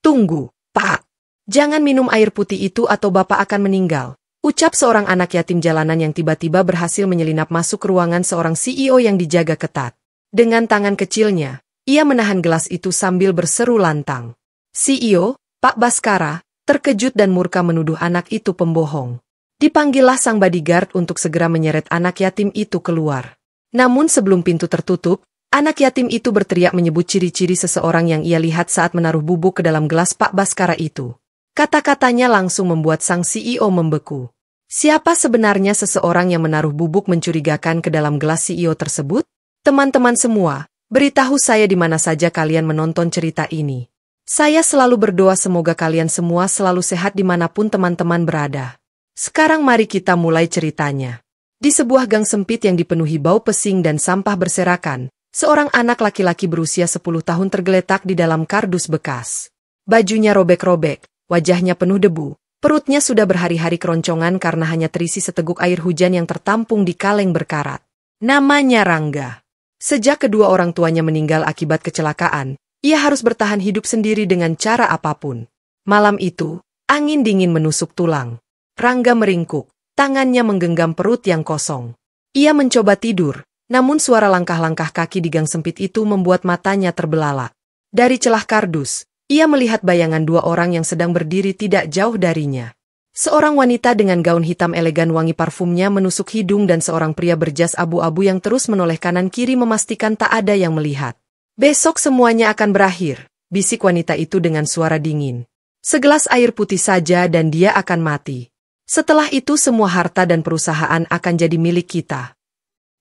Tunggu, Pak. Jangan minum air putih itu atau Bapak akan meninggal. Ucap seorang anak yatim jalanan yang tiba-tiba berhasil menyelinap masuk ke ruangan seorang CEO yang dijaga ketat. Dengan tangan kecilnya, ia menahan gelas itu sambil berseru lantang. CEO, Pak Baskara, terkejut dan murka menuduh anak itu pembohong. Dipanggillah sang bodyguard untuk segera menyeret anak yatim itu keluar. Namun sebelum pintu tertutup, anak yatim itu berteriak menyebut ciri-ciri seseorang yang ia lihat saat menaruh bubuk ke dalam gelas Pak Baskara itu. Kata-katanya langsung membuat sang CEO membeku. Siapa sebenarnya seseorang yang menaruh bubuk mencurigakan ke dalam gelas CEO tersebut? Teman-teman semua, beritahu saya di mana saja kalian menonton cerita ini. Saya selalu berdoa semoga kalian semua selalu sehat dimanapun teman-teman berada. Sekarang mari kita mulai ceritanya. Di sebuah gang sempit yang dipenuhi bau pesing dan sampah berserakan, seorang anak laki-laki berusia 10 tahun tergeletak di dalam kardus bekas. Bajunya robek-robek, wajahnya penuh debu, perutnya sudah berhari-hari keroncongan karena hanya terisi seteguk air hujan yang tertampung di kaleng berkarat. Namanya Rangga. Sejak kedua orang tuanya meninggal akibat kecelakaan, ia harus bertahan hidup sendiri dengan cara apapun. Malam itu, angin dingin menusuk tulang. Rangga meringkuk, tangannya menggenggam perut yang kosong. Ia mencoba tidur, namun suara langkah-langkah kaki di gang sempit itu membuat matanya terbelalak. Dari celah kardus, ia melihat bayangan dua orang yang sedang berdiri tidak jauh darinya. Seorang wanita dengan gaun hitam elegan wangi parfumnya menusuk hidung dan seorang pria berjas abu-abu yang terus menoleh kanan-kiri memastikan tak ada yang melihat. Besok semuanya akan berakhir, bisik wanita itu dengan suara dingin. Segelas air putih saja dan dia akan mati. Setelah itu semua harta dan perusahaan akan jadi milik kita.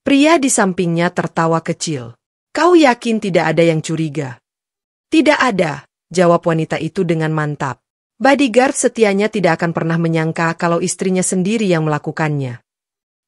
Pria di sampingnya tertawa kecil. Kau yakin tidak ada yang curiga? Tidak ada, jawab wanita itu dengan mantap. Bodyguard setianya tidak akan pernah menyangka kalau istrinya sendiri yang melakukannya.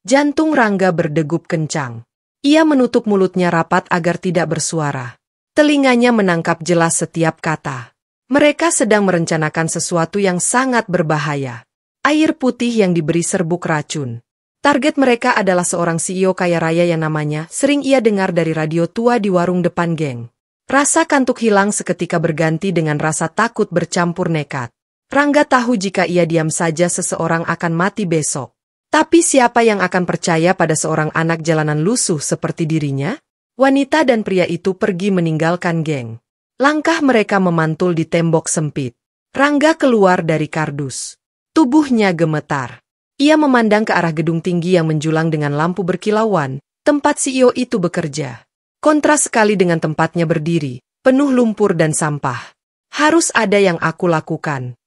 Jantung Rangga berdegup kencang. Ia menutup mulutnya rapat agar tidak bersuara. Telinganya menangkap jelas setiap kata. Mereka sedang merencanakan sesuatu yang sangat berbahaya. Air putih yang diberi serbuk racun. Target mereka adalah seorang CEO kaya raya yang namanya sering ia dengar dari radio tua di warung depan geng. Rasa kantuk hilang seketika berganti dengan rasa takut bercampur nekat. Rangga tahu jika ia diam saja seseorang akan mati besok. Tapi siapa yang akan percaya pada seorang anak jalanan lusuh seperti dirinya? Wanita dan pria itu pergi meninggalkan geng. Langkah mereka memantul di tembok sempit. Rangga keluar dari kardus. Tubuhnya gemetar. Ia memandang ke arah gedung tinggi yang menjulang dengan lampu berkilauan, tempat CEO itu bekerja. Kontras sekali dengan tempatnya berdiri, penuh lumpur dan sampah. Harus ada yang aku lakukan.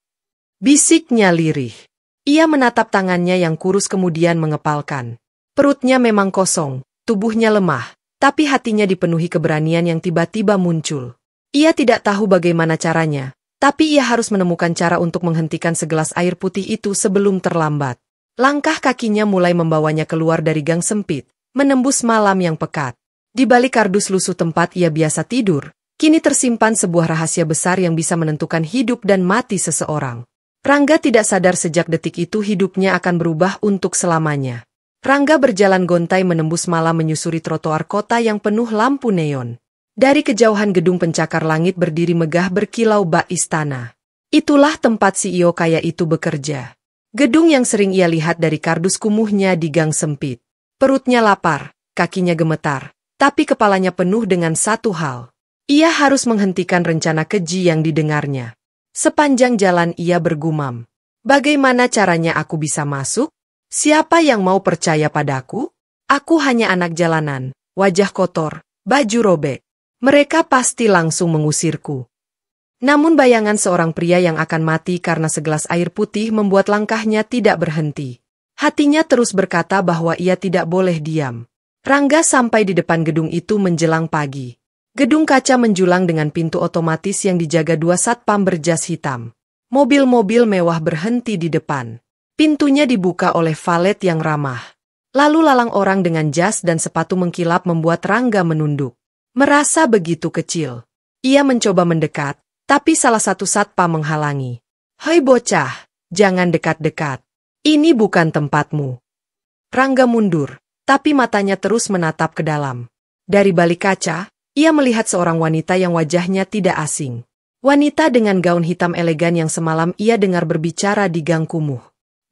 Bisiknya lirih. Ia menatap tangannya yang kurus kemudian mengepalkan. Perutnya memang kosong, tubuhnya lemah, tapi hatinya dipenuhi keberanian yang tiba-tiba muncul. Ia tidak tahu bagaimana caranya. Tapi ia harus menemukan cara untuk menghentikan segelas air putih itu sebelum terlambat. Langkah kakinya mulai membawanya keluar dari gang sempit, menembus malam yang pekat. Di balik kardus lusuh tempat ia biasa tidur, kini tersimpan sebuah rahasia besar yang bisa menentukan hidup dan mati seseorang. Rangga tidak sadar sejak detik itu hidupnya akan berubah untuk selamanya. Rangga berjalan gontai menembus malam menyusuri trotoar kota yang penuh lampu neon. Dari kejauhan gedung pencakar langit berdiri megah berkilau bak istana. Itulah tempat CEO kaya itu bekerja. Gedung yang sering ia lihat dari kardus kumuhnya di gang sempit. Perutnya lapar, kakinya gemetar, tapi kepalanya penuh dengan satu hal. Ia harus menghentikan rencana keji yang didengarnya. Sepanjang jalan ia bergumam. Bagaimana caranya aku bisa masuk? Siapa yang mau percaya padaku? Aku hanya anak jalanan, wajah kotor, baju robek. Mereka pasti langsung mengusirku. Namun bayangan seorang pria yang akan mati karena segelas air putih membuat langkahnya tidak berhenti. Hatinya terus berkata bahwa ia tidak boleh diam. Rangga sampai di depan gedung itu menjelang pagi. Gedung kaca menjulang dengan pintu otomatis yang dijaga dua satpam berjas hitam. Mobil-mobil mewah berhenti di depan. Pintunya dibuka oleh valet yang ramah. Lalu lalang orang dengan jas dan sepatu mengkilap membuat Rangga menunduk. Merasa begitu kecil. Ia mencoba mendekat, tapi salah satu satpam menghalangi. Hei bocah, jangan dekat-dekat. Ini bukan tempatmu. Rangga mundur, tapi matanya terus menatap ke dalam. Dari balik kaca, ia melihat seorang wanita yang wajahnya tidak asing. Wanita dengan gaun hitam elegan yang semalam ia dengar berbicara di gang kumuh.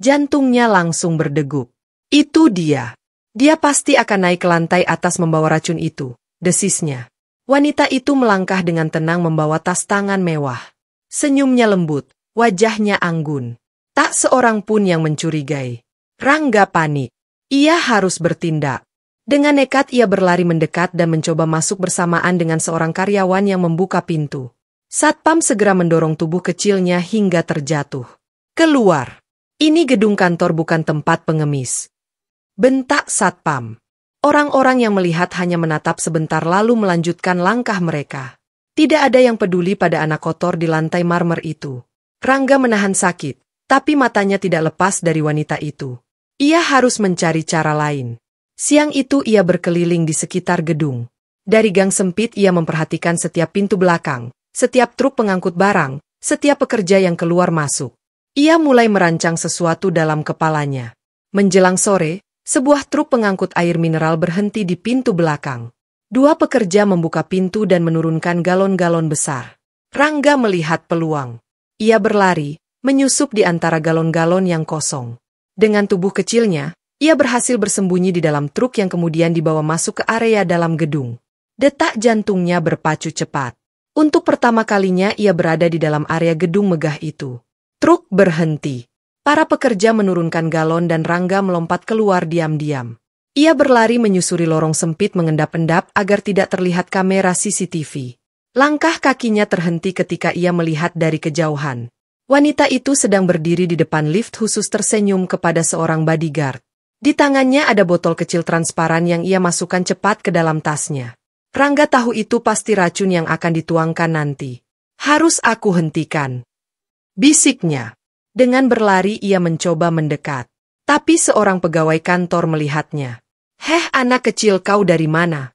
Jantungnya langsung berdegup. Itu dia. Dia pasti akan naik ke lantai atas membawa racun itu, desisnya. Wanita itu melangkah dengan tenang membawa tas tangan mewah. Senyumnya lembut, wajahnya anggun. Tak seorang pun yang mencurigai. Rangga panik. Ia harus bertindak. Dengan nekat ia berlari mendekat dan mencoba masuk bersamaan dengan seorang karyawan yang membuka pintu. Satpam segera mendorong tubuh kecilnya hingga terjatuh. Keluar. Ini gedung kantor bukan tempat pengemis. Bentak Satpam. Orang-orang yang melihat hanya menatap sebentar lalu melanjutkan langkah mereka. Tidak ada yang peduli pada anak kotor di lantai marmer itu. Rangga menahan sakit, tapi matanya tidak lepas dari wanita itu. Ia harus mencari cara lain. Siang itu ia berkeliling di sekitar gedung. Dari gang sempit ia memperhatikan setiap pintu belakang. Setiap truk pengangkut barang, setiap pekerja yang keluar masuk. Ia mulai merancang sesuatu dalam kepalanya. Menjelang sore, sebuah truk pengangkut air mineral berhenti di pintu belakang. Dua pekerja membuka pintu dan menurunkan galon-galon besar. Rangga melihat peluang. Ia berlari, menyusup di antara galon-galon yang kosong. Dengan tubuh kecilnya, ia berhasil bersembunyi di dalam truk yang kemudian dibawa masuk ke area dalam gedung. Detak jantungnya berpacu cepat. Untuk pertama kalinya ia berada di dalam area gedung megah itu. Truk berhenti. Para pekerja menurunkan galon dan Rangga melompat keluar diam-diam. Ia berlari menyusuri lorong sempit mengendap-endap agar tidak terlihat kamera CCTV. Langkah kakinya terhenti ketika ia melihat dari kejauhan. Wanita itu sedang berdiri di depan lift khusus tersenyum kepada seorang bodyguard. Di tangannya ada botol kecil transparan yang ia masukkan cepat ke dalam tasnya. Rangga tahu itu pasti racun yang akan dituangkan nanti. Harus aku hentikan. Bisiknya. Dengan berlari ia mencoba mendekat. Tapi seorang pegawai kantor melihatnya. Heh, anak kecil, kau dari mana?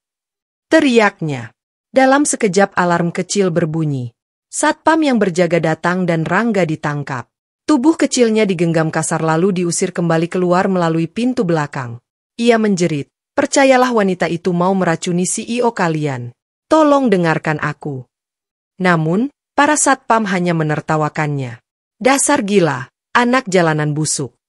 Teriaknya. Dalam sekejap alarm kecil berbunyi. Satpam yang berjaga datang dan Rangga ditangkap. Tubuh kecilnya digenggam kasar lalu diusir kembali keluar melalui pintu belakang. Ia menjerit. Percayalah wanita itu mau meracuni CEO kalian. Tolong dengarkan aku. Namun, para satpam hanya menertawakannya. Dasar gila, anak jalanan busuk.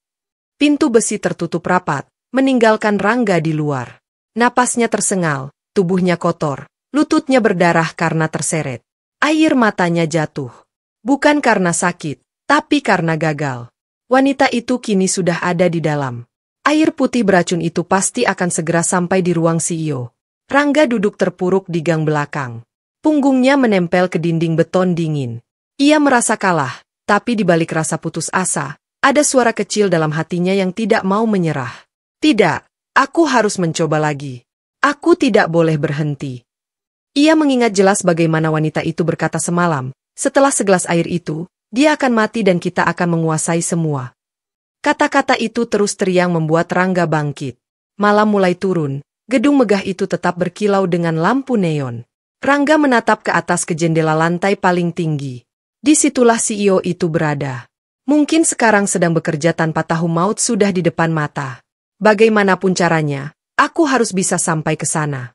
Pintu besi tertutup rapat, meninggalkan Rangga di luar. Napasnya tersengal, tubuhnya kotor, lututnya berdarah karena terseret. Air matanya jatuh. Bukan karena sakit, tapi karena gagal. Wanita itu kini sudah ada di dalam. Air putih beracun itu pasti akan segera sampai di ruang CEO. Rangga duduk terpuruk di gang belakang. Punggungnya menempel ke dinding beton dingin. Ia merasa kalah, tapi di balik rasa putus asa, ada suara kecil dalam hatinya yang tidak mau menyerah. Tidak, aku harus mencoba lagi. Aku tidak boleh berhenti. Ia mengingat jelas bagaimana wanita itu berkata semalam, setelah segelas air itu, dia akan mati dan kita akan menguasai semua. Kata-kata itu terus teriang membuat Rangga bangkit. Malam mulai turun, gedung megah itu tetap berkilau dengan lampu neon. Rangga menatap ke atas ke jendela lantai paling tinggi. Disitulah CEO itu berada. Mungkin sekarang sedang bekerja tanpa tahu maut sudah di depan mata. Bagaimanapun caranya, aku harus bisa sampai ke sana.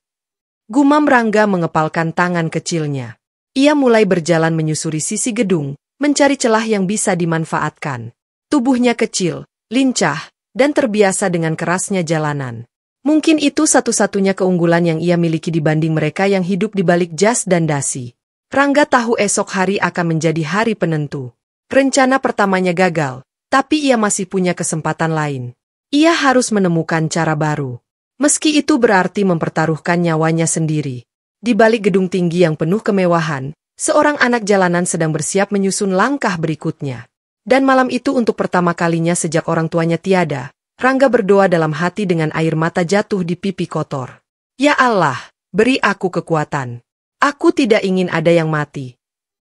Gumam Rangga mengepalkan tangan kecilnya. Ia mulai berjalan menyusuri sisi gedung, mencari celah yang bisa dimanfaatkan. Tubuhnya kecil, lincah, dan terbiasa dengan kerasnya jalanan. Mungkin itu satu-satunya keunggulan yang ia miliki dibanding mereka yang hidup di balik jas dan dasi. Rangga tahu esok hari akan menjadi hari penentu. Rencana pertamanya gagal, tapi ia masih punya kesempatan lain. Ia harus menemukan cara baru. Meski itu berarti mempertaruhkan nyawanya sendiri. Di balik gedung tinggi yang penuh kemewahan, seorang anak jalanan sedang bersiap menyusun langkah berikutnya. Dan malam itu untuk pertama kalinya sejak orang tuanya tiada, Rangga berdoa dalam hati dengan air mata jatuh di pipi kotor. Ya Allah, beri aku kekuatan. Aku tidak ingin ada yang mati.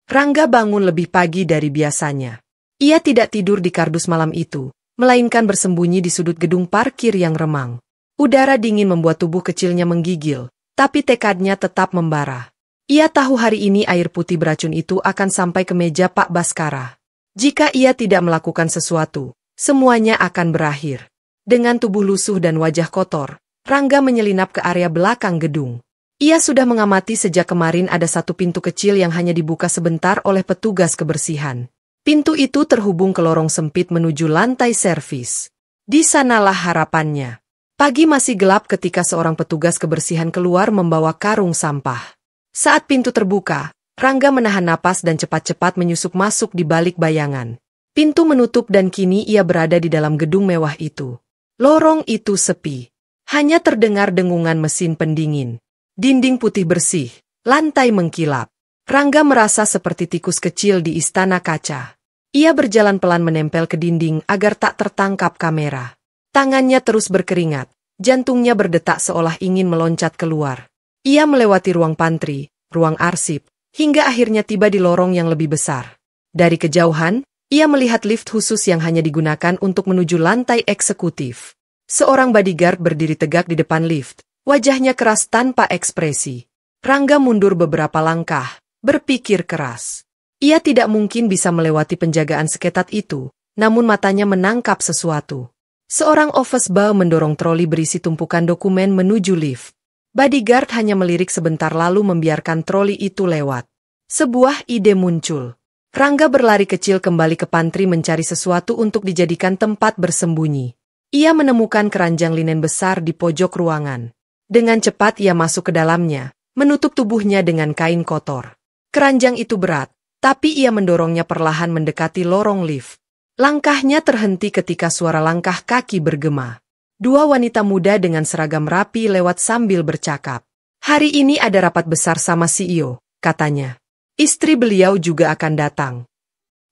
Rangga bangun lebih pagi dari biasanya. Ia tidak tidur di kardus malam itu, melainkan bersembunyi di sudut gedung parkir yang remang. Udara dingin membuat tubuh kecilnya menggigil, tapi tekadnya tetap membara. Ia tahu hari ini air putih beracun itu akan sampai ke meja Pak Baskara. Jika ia tidak melakukan sesuatu, semuanya akan berakhir. Dengan tubuh lusuh dan wajah kotor, Rangga menyelinap ke area belakang gedung. Ia sudah mengamati sejak kemarin ada satu pintu kecil yang hanya dibuka sebentar oleh petugas kebersihan. Pintu itu terhubung ke lorong sempit menuju lantai servis. Di sanalah harapannya. Pagi masih gelap ketika seorang petugas kebersihan keluar membawa karung sampah. Saat pintu terbuka, Rangga menahan napas dan cepat-cepat menyusup masuk di balik bayangan. Pintu menutup dan kini ia berada di dalam gedung mewah itu. Lorong itu sepi. Hanya terdengar dengungan mesin pendingin. Dinding putih bersih, lantai mengkilap. Rangga merasa seperti tikus kecil di istana kaca. Ia berjalan pelan menempel ke dinding agar tak tertangkap kamera. Tangannya terus berkeringat, jantungnya berdetak seolah ingin meloncat keluar. Ia melewati ruang pantry, ruang arsip, hingga akhirnya tiba di lorong yang lebih besar. Dari kejauhan, ia melihat lift khusus yang hanya digunakan untuk menuju lantai eksekutif. Seorang bodyguard berdiri tegak di depan lift, wajahnya keras tanpa ekspresi. Rangga mundur beberapa langkah, berpikir keras. Ia tidak mungkin bisa melewati penjagaan seketat itu, namun matanya menangkap sesuatu. Seorang office boy mendorong troli berisi tumpukan dokumen menuju lift. Bodyguard hanya melirik sebentar lalu membiarkan troli itu lewat. Sebuah ide muncul. Rangga berlari kecil kembali ke pantry mencari sesuatu untuk dijadikan tempat bersembunyi. Ia menemukan keranjang linen besar di pojok ruangan. Dengan cepat ia masuk ke dalamnya, menutup tubuhnya dengan kain kotor. Keranjang itu berat, tapi ia mendorongnya perlahan mendekati lorong lift. Langkahnya terhenti ketika suara langkah kaki bergema. Dua wanita muda dengan seragam rapi lewat sambil bercakap. Hari ini ada rapat besar sama CEO, katanya. Istri beliau juga akan datang.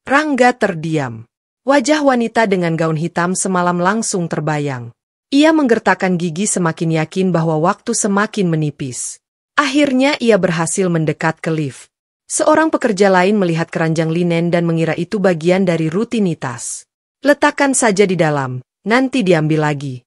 Rangga terdiam. Wajah wanita dengan gaun hitam semalam langsung terbayang. Ia menggertakkan gigi semakin yakin bahwa waktu semakin menipis. Akhirnya ia berhasil mendekat ke lift. Seorang pekerja lain melihat keranjang linen dan mengira itu bagian dari rutinitas. Letakkan saja di dalam, nanti diambil lagi.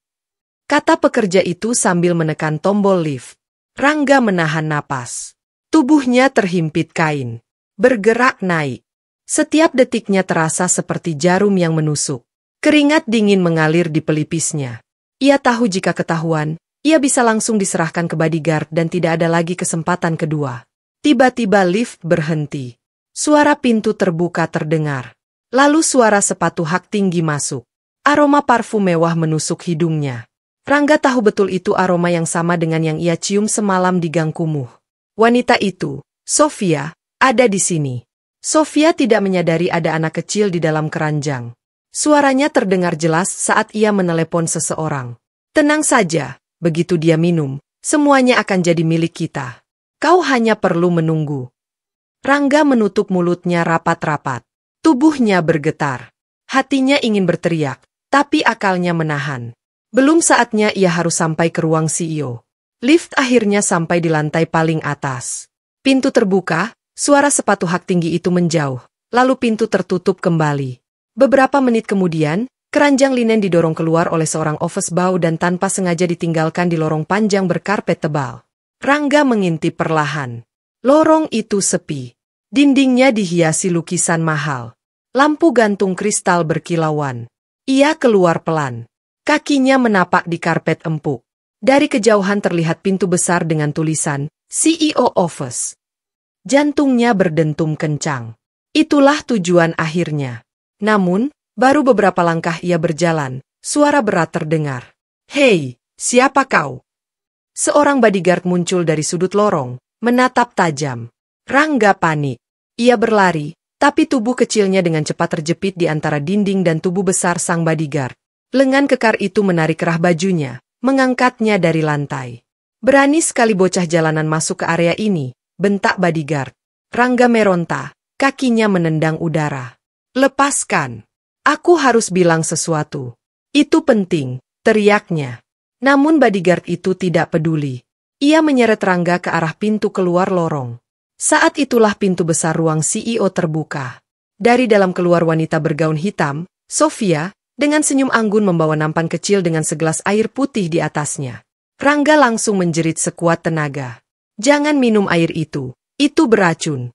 Kata pekerja itu sambil menekan tombol lift. Rangga menahan napas. Tubuhnya terhimpit kain. Bergerak naik. Setiap detiknya terasa seperti jarum yang menusuk. Keringat dingin mengalir di pelipisnya. Ia tahu jika ketahuan, ia bisa langsung diserahkan ke bodyguard dan tidak ada lagi kesempatan kedua. Tiba-tiba lift berhenti. Suara pintu terbuka terdengar. Lalu suara sepatu hak tinggi masuk. Aroma parfum mewah menusuk hidungnya. Rangga tahu betul itu aroma yang sama dengan yang ia cium semalam di gang kumuh. Wanita itu, Sofia, ada di sini. Sofia tidak menyadari ada anak kecil di dalam keranjang. Suaranya terdengar jelas saat ia menelepon seseorang. Tenang saja, begitu dia minum, semuanya akan jadi milik kita. Kau hanya perlu menunggu. Rangga menutup mulutnya rapat-rapat. Tubuhnya bergetar. Hatinya ingin berteriak, tapi akalnya menahan. Belum saatnya ia harus sampai ke ruang CEO. Lift akhirnya sampai di lantai paling atas. Pintu terbuka, suara sepatu hak tinggi itu menjauh, lalu pintu tertutup kembali. Beberapa menit kemudian, keranjang linen didorong keluar oleh seorang office boy dan tanpa sengaja ditinggalkan di lorong panjang berkarpet tebal. Rangga mengintip perlahan. Lorong itu sepi. Dindingnya dihiasi lukisan mahal. Lampu gantung kristal berkilauan. Ia keluar pelan. Kakinya menapak di karpet empuk. Dari kejauhan terlihat pintu besar dengan tulisan, CEO Office. Jantungnya berdentum kencang. Itulah tujuan akhirnya. Namun, baru beberapa langkah ia berjalan, suara berat terdengar. Hei, siapa kau? Seorang bodyguard muncul dari sudut lorong, menatap tajam. Rangga panik. Ia berlari, tapi tubuh kecilnya dengan cepat terjepit di antara dinding dan tubuh besar sang bodyguard. Lengan kekar itu menarik kerah bajunya, mengangkatnya dari lantai. Berani sekali bocah jalanan masuk ke area ini, bentak bodyguard. Rangga meronta, kakinya menendang udara. Lepaskan. Aku harus bilang sesuatu. Itu penting, teriaknya. Namun bodyguard itu tidak peduli. Ia menyeret Rangga ke arah pintu keluar lorong. Saat itulah pintu besar ruang CEO terbuka. Dari dalam keluar wanita bergaun hitam, Sofia, dengan senyum anggun membawa nampan kecil dengan segelas air putih di atasnya. Rangga langsung menjerit sekuat tenaga. Jangan minum air itu beracun.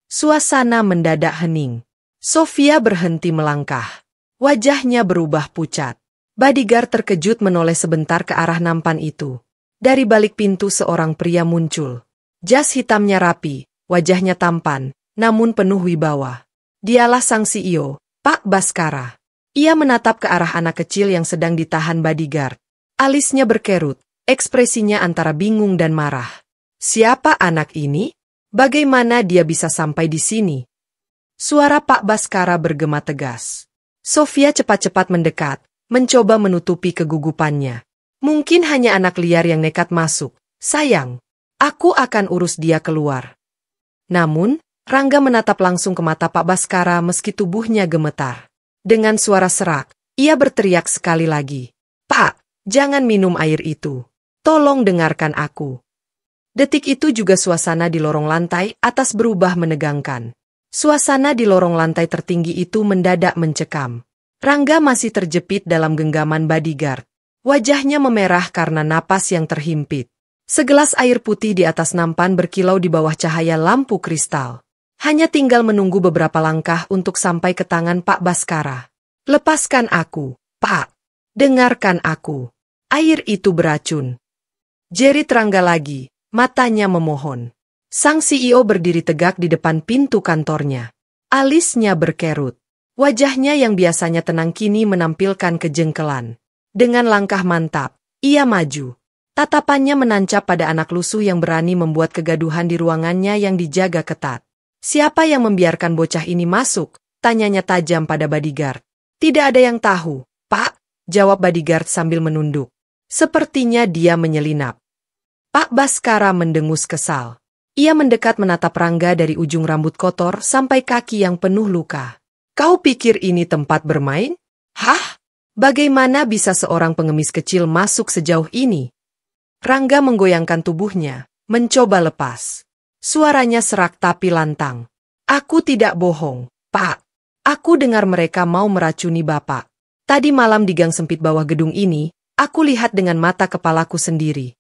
Suasana mendadak hening. Sofia berhenti melangkah. Wajahnya berubah pucat. Bodyguard terkejut menoleh sebentar ke arah nampan itu. Dari balik pintu seorang pria muncul. Jas hitamnya rapi, wajahnya tampan, namun penuh wibawa. Dialah sang CEO, Pak Baskara. Ia menatap ke arah anak kecil yang sedang ditahan bodyguard. Alisnya berkerut, ekspresinya antara bingung dan marah. Siapa anak ini? Bagaimana dia bisa sampai di sini? Suara Pak Baskara bergema tegas. Sofia cepat-cepat mendekat, mencoba menutupi kegugupannya. Mungkin hanya anak liar yang nekat masuk. Sayang, aku akan urus dia keluar. Namun, Rangga menatap langsung ke mata Pak Baskara meski tubuhnya gemetar. Dengan suara serak, ia berteriak sekali lagi. Pak, jangan minum air itu. Tolong dengarkan aku. Detik itu juga suasana di lorong lantai atas berubah menegangkan. Suasana di lorong lantai tertinggi itu mendadak mencekam. Rangga masih terjepit dalam genggaman bodyguard. Wajahnya memerah karena napas yang terhimpit. Segelas air putih di atas nampan berkilau di bawah cahaya lampu kristal. Hanya tinggal menunggu beberapa langkah untuk sampai ke tangan Pak Baskara. Lepaskan aku, Pak. Dengarkan aku. Air itu beracun. Jerit Rangga lagi, matanya memohon. Sang CEO berdiri tegak di depan pintu kantornya. Alisnya berkerut. Wajahnya yang biasanya tenang kini menampilkan kejengkelan. Dengan langkah mantap, ia maju. Tatapannya menancap pada anak lusuh yang berani membuat kegaduhan di ruangannya yang dijaga ketat. Siapa yang membiarkan bocah ini masuk? Tanyanya tajam pada bodyguard. Tidak ada yang tahu, Pak, jawab bodyguard sambil menunduk. Sepertinya dia menyelinap. Pak Baskara mendengus kesal. Ia mendekat menatap Rangga dari ujung rambut kotor sampai kaki yang penuh luka. Kau pikir ini tempat bermain? Hah? Bagaimana bisa seorang pengemis kecil masuk sejauh ini? Rangga menggoyangkan tubuhnya, mencoba lepas. Suaranya serak tapi lantang. Aku tidak bohong, Pak. Aku dengar mereka mau meracuni Bapak. Tadi malam di gang sempit bawah gedung ini, aku lihat dengan mata kepalaku sendiri.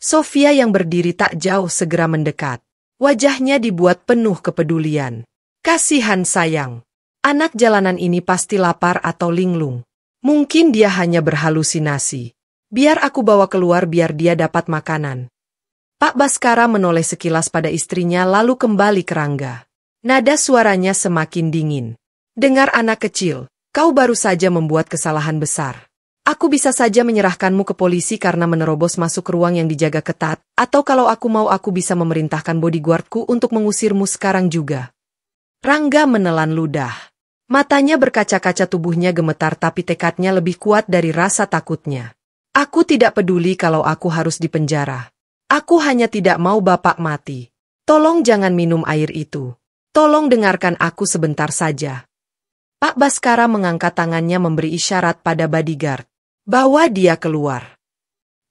Sofia yang berdiri tak jauh segera mendekat. Wajahnya dibuat penuh kepedulian. Kasihan sayang. Anak jalanan ini pasti lapar atau linglung. Mungkin dia hanya berhalusinasi. Biar aku bawa keluar biar dia dapat makanan. Pak Baskara menoleh sekilas pada istrinya lalu kembali ke Rangga. Nada suaranya semakin dingin. Dengar anak kecil, kau baru saja membuat kesalahan besar. Aku bisa saja menyerahkanmu ke polisi karena menerobos masuk ke ruang yang dijaga ketat, atau kalau aku mau aku bisa memerintahkan bodyguardku untuk mengusirmu sekarang juga. Rangga menelan ludah. Matanya berkaca-kaca, tubuhnya gemetar tapi tekadnya lebih kuat dari rasa takutnya. Aku tidak peduli kalau aku harus dipenjara. Aku hanya tidak mau Bapak mati. Tolong jangan minum air itu. Tolong dengarkan aku sebentar saja. Pak Baskara mengangkat tangannya memberi isyarat pada bodyguard. Bawa dia keluar.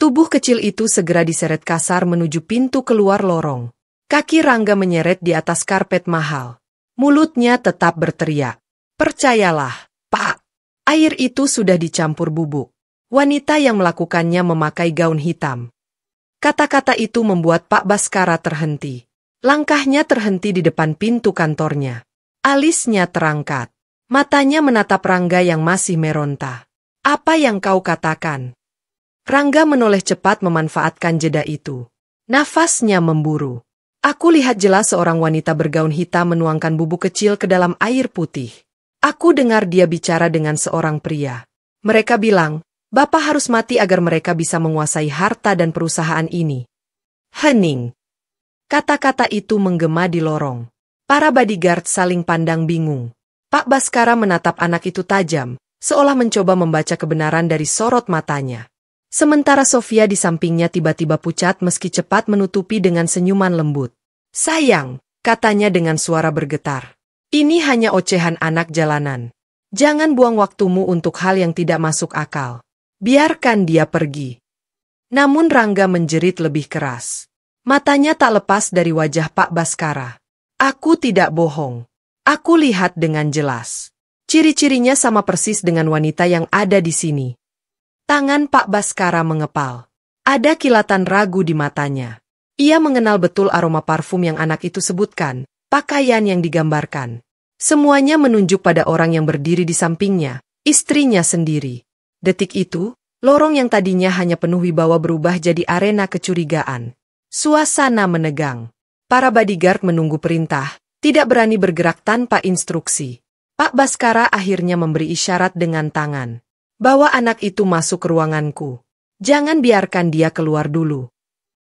Tubuh kecil itu segera diseret kasar menuju pintu keluar lorong. Kaki Rangga menyeret di atas karpet mahal. Mulutnya tetap berteriak. Percayalah, Pak. Air itu sudah dicampur bubuk. Wanita yang melakukannya memakai gaun hitam. Kata-kata itu membuat Pak Baskara terhenti. Langkahnya terhenti di depan pintu kantornya. Alisnya terangkat. Matanya menatap Rangga yang masih meronta. Apa yang kau katakan? Rangga menoleh cepat memanfaatkan jeda itu. Nafasnya memburu. Aku lihat jelas seorang wanita bergaun hitam menuangkan bubuk kecil ke dalam air putih. Aku dengar dia bicara dengan seorang pria. Mereka bilang, Bapak harus mati agar mereka bisa menguasai harta dan perusahaan ini. Hening. Kata-kata itu menggema di lorong. Para bodyguard saling pandang bingung. Pak Baskara menatap anak itu tajam, seolah mencoba membaca kebenaran dari sorot matanya. Sementara Sofia di sampingnya tiba-tiba pucat meski cepat menutupi dengan senyuman lembut. Sayang, katanya dengan suara bergetar. Ini hanya ocehan anak jalanan. Jangan buang waktumu untuk hal yang tidak masuk akal. Biarkan dia pergi. Namun Rangga menjerit lebih keras. Matanya tak lepas dari wajah Pak Baskara. Aku tidak bohong. Aku lihat dengan jelas. Ciri-cirinya sama persis dengan wanita yang ada di sini. Tangan Pak Baskara mengepal. Ada kilatan ragu di matanya. Ia mengenal betul aroma parfum yang anak itu sebutkan, pakaian yang digambarkan. Semuanya menunjuk pada orang yang berdiri di sampingnya, istrinya sendiri. Detik itu, Lorong yang tadinya hanya penuh wibawa berubah jadi arena kecurigaan. Suasana menegang. Para bodyguard menunggu perintah, tidak berani bergerak tanpa instruksi. Pak Baskara akhirnya memberi isyarat dengan tangan. Bawa anak itu masuk ke ruanganku. Jangan biarkan dia keluar dulu.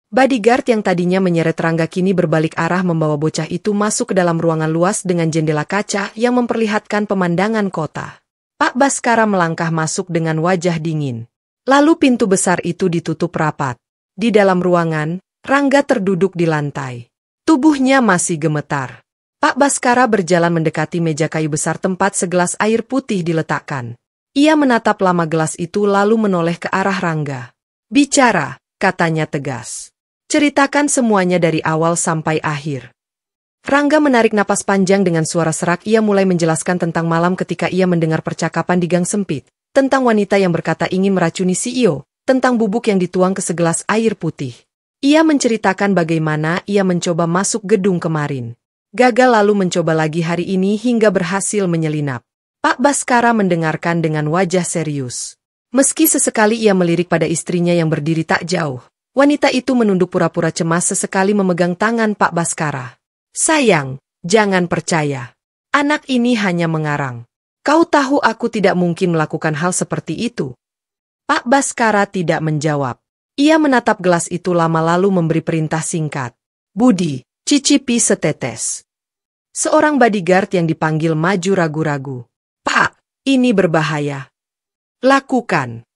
Bodyguard yang tadinya menyeret Rangga kini berbalik arah membawa bocah itu masuk ke dalam ruangan luas dengan jendela kaca yang memperlihatkan pemandangan kota. Pak Baskara melangkah masuk dengan wajah dingin. Lalu pintu besar itu ditutup rapat. Di dalam ruangan, Rangga terduduk di lantai. Tubuhnya masih gemetar. Pak Baskara berjalan mendekati meja kayu besar tempat segelas air putih diletakkan. Ia menatap lama gelas itu lalu menoleh ke arah Rangga. Bicara, katanya tegas. Ceritakan semuanya dari awal sampai akhir. Rangga menarik napas panjang dengan suara serak. Ia mulai menjelaskan tentang malam ketika ia mendengar percakapan di gang sempit. Tentang wanita yang berkata ingin meracuni CEO. Tentang bubuk yang dituang ke segelas air putih. Ia menceritakan bagaimana ia mencoba masuk gedung kemarin. Gagal lalu mencoba lagi hari ini hingga berhasil menyelinap. Pak Baskara mendengarkan dengan wajah serius. Meski sesekali ia melirik pada istrinya yang berdiri tak jauh, wanita itu menunduk pura-pura cemas sesekali memegang tangan Pak Baskara. Sayang, jangan percaya. Anak ini hanya mengarang. Kau tahu aku tidak mungkin melakukan hal seperti itu. Pak Baskara tidak menjawab. Ia menatap gelas itu lama lalu memberi perintah singkat. Budi, cicipi setetes. Seorang bodyguard yang dipanggil maju ragu-ragu. Pak, ini berbahaya. Lakukan.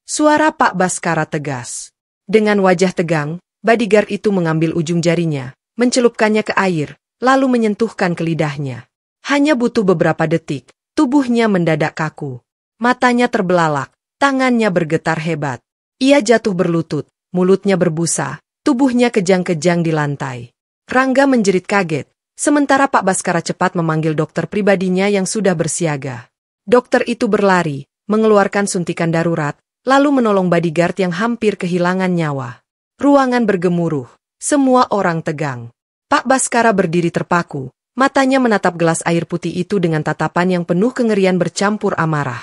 Suara Pak Baskara tegas. Dengan wajah tegang, bodyguard itu mengambil ujung jarinya, mencelupkannya ke air, lalu menyentuhkan ke lidahnya. Hanya butuh beberapa detik, tubuhnya mendadak kaku. Matanya terbelalak, tangannya bergetar hebat. Ia jatuh berlutut, mulutnya berbusa, tubuhnya kejang-kejang di lantai. Rangga menjerit kaget. Sementara Pak Baskara cepat memanggil dokter pribadinya yang sudah bersiaga. Dokter itu berlari, mengeluarkan suntikan darurat, lalu menolong bodyguard yang hampir kehilangan nyawa. Ruangan bergemuruh, semua orang tegang. Pak Baskara berdiri terpaku, matanya menatap gelas air putih itu dengan tatapan yang penuh kengerian bercampur amarah.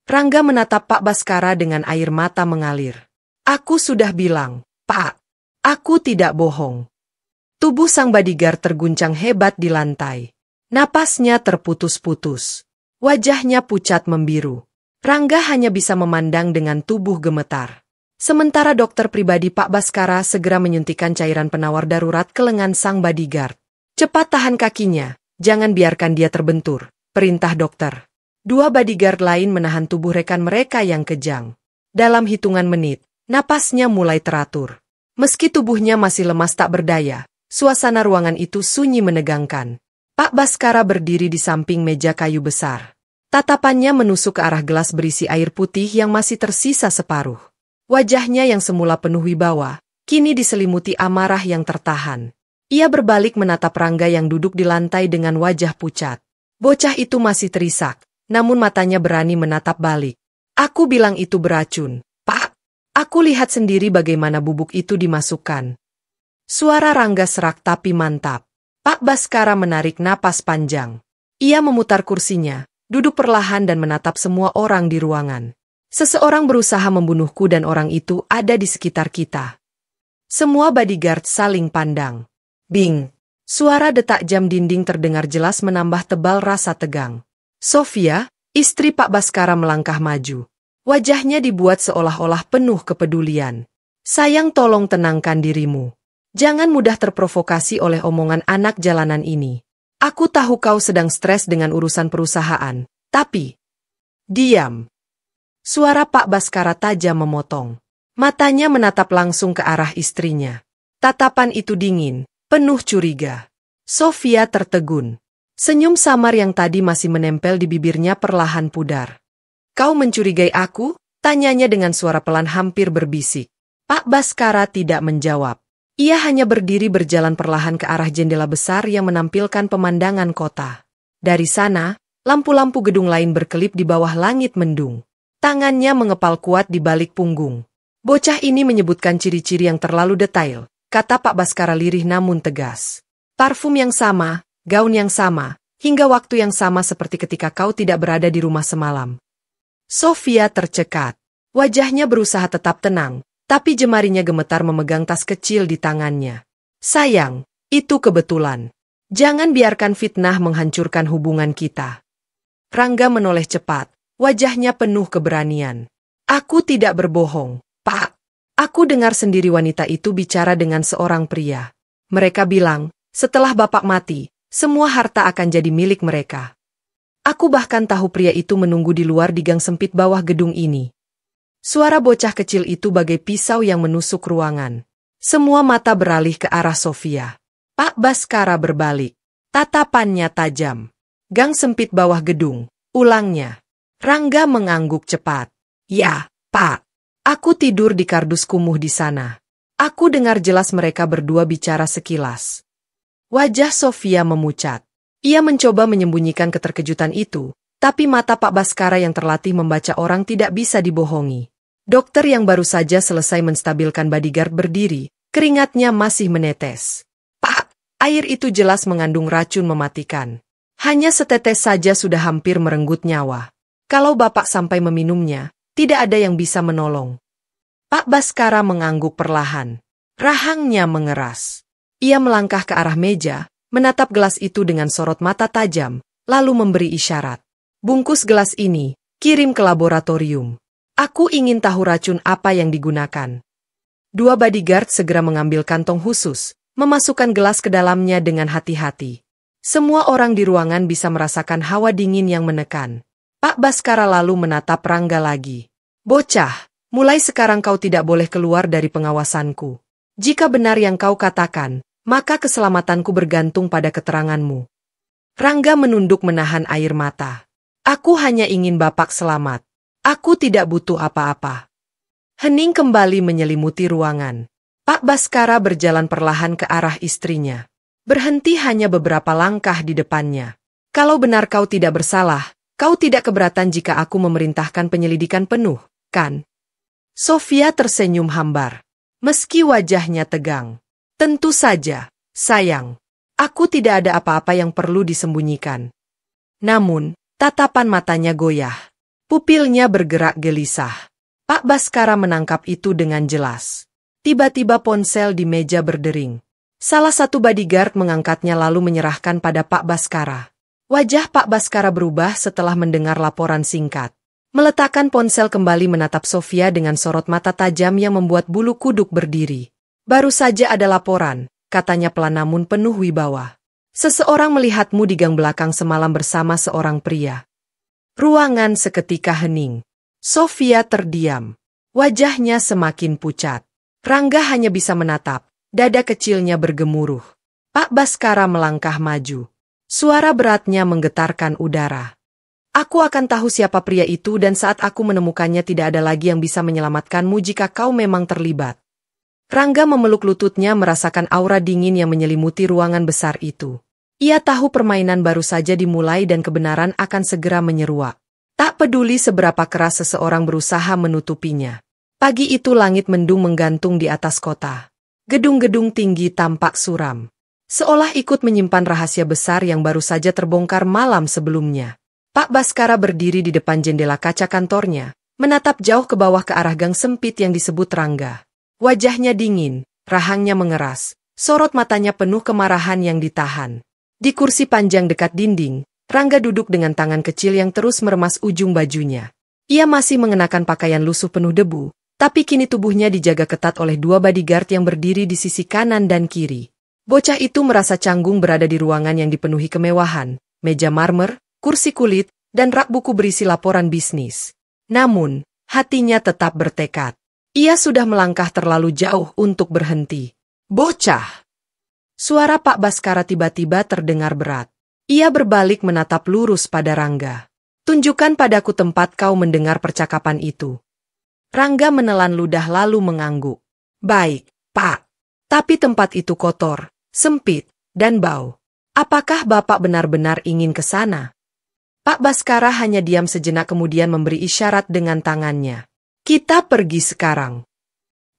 Rangga menatap Pak Baskara dengan air mata mengalir. Aku sudah bilang, Pak, aku tidak bohong. Tubuh sang bodyguard terguncang hebat di lantai. Napasnya terputus-putus. Wajahnya pucat membiru. Rangga hanya bisa memandang dengan tubuh gemetar. Sementara dokter pribadi Pak Baskara segera menyuntikkan cairan penawar darurat ke lengan sang bodyguard. Cepat tahan kakinya, jangan biarkan dia terbentur, perintah dokter. Dua bodyguard lain menahan tubuh rekan mereka yang kejang. Dalam hitungan menit, napasnya mulai teratur. Meski tubuhnya masih lemas tak berdaya, suasana ruangan itu sunyi menegangkan. Pak Baskara berdiri di samping meja kayu besar. Tatapannya menusuk ke arah gelas berisi air putih yang masih tersisa separuh. Wajahnya yang semula penuh wibawa, kini diselimuti amarah yang tertahan. Ia berbalik menatap Rangga yang duduk di lantai dengan wajah pucat. Bocah itu masih terisak, namun matanya berani menatap balik. Aku bilang itu beracun, Pak. Aku lihat sendiri bagaimana bubuk itu dimasukkan. Suara Rangga serak tapi mantap. Pak Baskara menarik napas panjang. Ia memutar kursinya, duduk perlahan dan menatap semua orang di ruangan. Seseorang berusaha membunuhku dan orang itu ada di sekitar kita. Semua bodyguard saling pandang. Bing! Suara detak jam dinding terdengar jelas menambah tebal rasa tegang. Sofia, istri Pak Baskara melangkah maju. Wajahnya dibuat seolah-olah penuh kepedulian. Sayang, tolong tenangkan dirimu. Jangan mudah terprovokasi oleh omongan anak jalanan ini. Aku tahu kau sedang stres dengan urusan perusahaan, tapi... Diam. Suara Pak Baskara tajam memotong. Matanya menatap langsung ke arah istrinya. Tatapan itu dingin, penuh curiga. Sofia tertegun. Senyum samar yang tadi masih menempel di bibirnya perlahan pudar. Kau mencurigai aku? Tanyanya dengan suara pelan hampir berbisik. Pak Baskara tidak menjawab. Ia hanya berdiri berjalan perlahan ke arah jendela besar yang menampilkan pemandangan kota. Dari sana, lampu-lampu gedung lain berkelip di bawah langit mendung. Tangannya mengepal kuat di balik punggung. Bocah ini menyebutkan ciri-ciri yang terlalu detail, kata Pak Baskara lirih namun tegas. Parfum yang sama, gaun yang sama, hingga waktu yang sama seperti ketika kau tidak berada di rumah semalam. Sofia tercekat. Wajahnya berusaha tetap tenang, tapi jemarinya gemetar memegang tas kecil di tangannya. Sayang, itu kebetulan. Jangan biarkan fitnah menghancurkan hubungan kita. Rangga menoleh cepat, wajahnya penuh keberanian. Aku tidak berbohong, Pak. Aku dengar sendiri wanita itu bicara dengan seorang pria. Mereka bilang, setelah Bapak mati, semua harta akan jadi milik mereka. Aku bahkan tahu pria itu menunggu di luar di gang sempit bawah gedung ini. Suara bocah kecil itu bagai pisau yang menusuk ruangan. Semua mata beralih ke arah Sofia. Pak Baskara berbalik. Tatapannya tajam. Gang sempit bawah gedung. Ulangnya. Rangga mengangguk cepat. Ya, Pak. Aku tidur di kardus kumuh di sana. Aku dengar jelas mereka berdua bicara sekilas. Wajah Sofia memucat. Ia mencoba menyembunyikan keterkejutan itu, tapi mata Pak Baskara yang terlatih membaca orang tidak bisa dibohongi. Dokter yang baru saja selesai menstabilkan bodyguard berdiri, keringatnya masih menetes. Pak, air itu jelas mengandung racun mematikan. Hanya setetes saja sudah hampir merenggut nyawa. Kalau Bapak sampai meminumnya, tidak ada yang bisa menolong. Pak Baskara mengangguk perlahan. Rahangnya mengeras. Ia melangkah ke arah meja, menatap gelas itu dengan sorot mata tajam, lalu memberi isyarat. Bungkus gelas ini, kirim ke laboratorium. Aku ingin tahu racun apa yang digunakan. Dua bodyguard segera mengambil kantong khusus, memasukkan gelas ke dalamnya dengan hati-hati. Semua orang di ruangan bisa merasakan hawa dingin yang menekan. Pak Baskara lalu menatap Rangga lagi. Bocah, mulai sekarang kau tidak boleh keluar dari pengawasanku. Jika benar yang kau katakan, maka keselamatanku bergantung pada keteranganmu. Rangga menunduk menahan air mata. Aku hanya ingin Bapak selamat. Aku tidak butuh apa-apa. Hening kembali menyelimuti ruangan. Pak Baskara berjalan perlahan ke arah istrinya. Berhenti hanya beberapa langkah di depannya. Kalau benar kau tidak bersalah, kau tidak keberatan jika aku memerintahkan penyelidikan penuh, kan? Sofia tersenyum hambar. Meski wajahnya tegang. Tentu saja, sayang. Aku tidak ada apa-apa yang perlu disembunyikan. Namun, tatapan matanya goyah. Pupilnya bergerak gelisah. Pak Baskara menangkap itu dengan jelas. Tiba-tiba ponsel di meja berdering. Salah satu bodyguard mengangkatnya lalu menyerahkan pada Pak Baskara. Wajah Pak Baskara berubah setelah mendengar laporan singkat. Meletakkan ponsel kembali menatap Sofia dengan sorot mata tajam yang membuat bulu kuduk berdiri. Baru saja ada laporan, katanya pelan namun penuh wibawa. Seseorang melihatmu di gang belakang semalam bersama seorang pria. Ruangan seketika hening. Sofia terdiam. Wajahnya semakin pucat. Rangga hanya bisa menatap, dada kecilnya bergemuruh. Pak Baskara melangkah maju. Suara beratnya menggetarkan udara. Aku akan tahu siapa pria itu dan saat aku menemukannya tidak ada lagi yang bisa menyelamatkanmu jika kau memang terlibat. Rangga memeluk lututnya merasakan aura dingin yang menyelimuti ruangan besar itu. Ia tahu permainan baru saja dimulai dan kebenaran akan segera menyeruak. Tak peduli seberapa keras seseorang berusaha menutupinya. Pagi itu langit mendung menggantung di atas kota. Gedung-gedung tinggi tampak suram. Seolah ikut menyimpan rahasia besar yang baru saja terbongkar malam sebelumnya. Pak Baskara berdiri di depan jendela kaca kantornya, menatap jauh ke bawah ke arah gang sempit yang disebut Rangga. Wajahnya dingin, rahangnya mengeras, sorot matanya penuh kemarahan yang ditahan. Di kursi panjang dekat dinding, Rangga duduk dengan tangan kecil yang terus meremas ujung bajunya. Ia masih mengenakan pakaian lusuh penuh debu, tapi kini tubuhnya dijaga ketat oleh dua bodyguard yang berdiri di sisi kanan dan kiri. Bocah itu merasa canggung berada di ruangan yang dipenuhi kemewahan, meja marmer, kursi kulit, dan rak buku berisi laporan bisnis. Namun, hatinya tetap bertekad. Ia sudah melangkah terlalu jauh untuk berhenti. Bocah! Suara Pak Baskara tiba-tiba terdengar berat. Ia berbalik menatap lurus pada Rangga. Tunjukkan padaku tempat kau mendengar percakapan itu. Rangga menelan ludah lalu mengangguk. Baik, Pak. Tapi tempat itu kotor, sempit, dan bau. Apakah Bapak benar-benar ingin ke sana? Pak Baskara hanya diam sejenak kemudian memberi isyarat dengan tangannya. Kita pergi sekarang.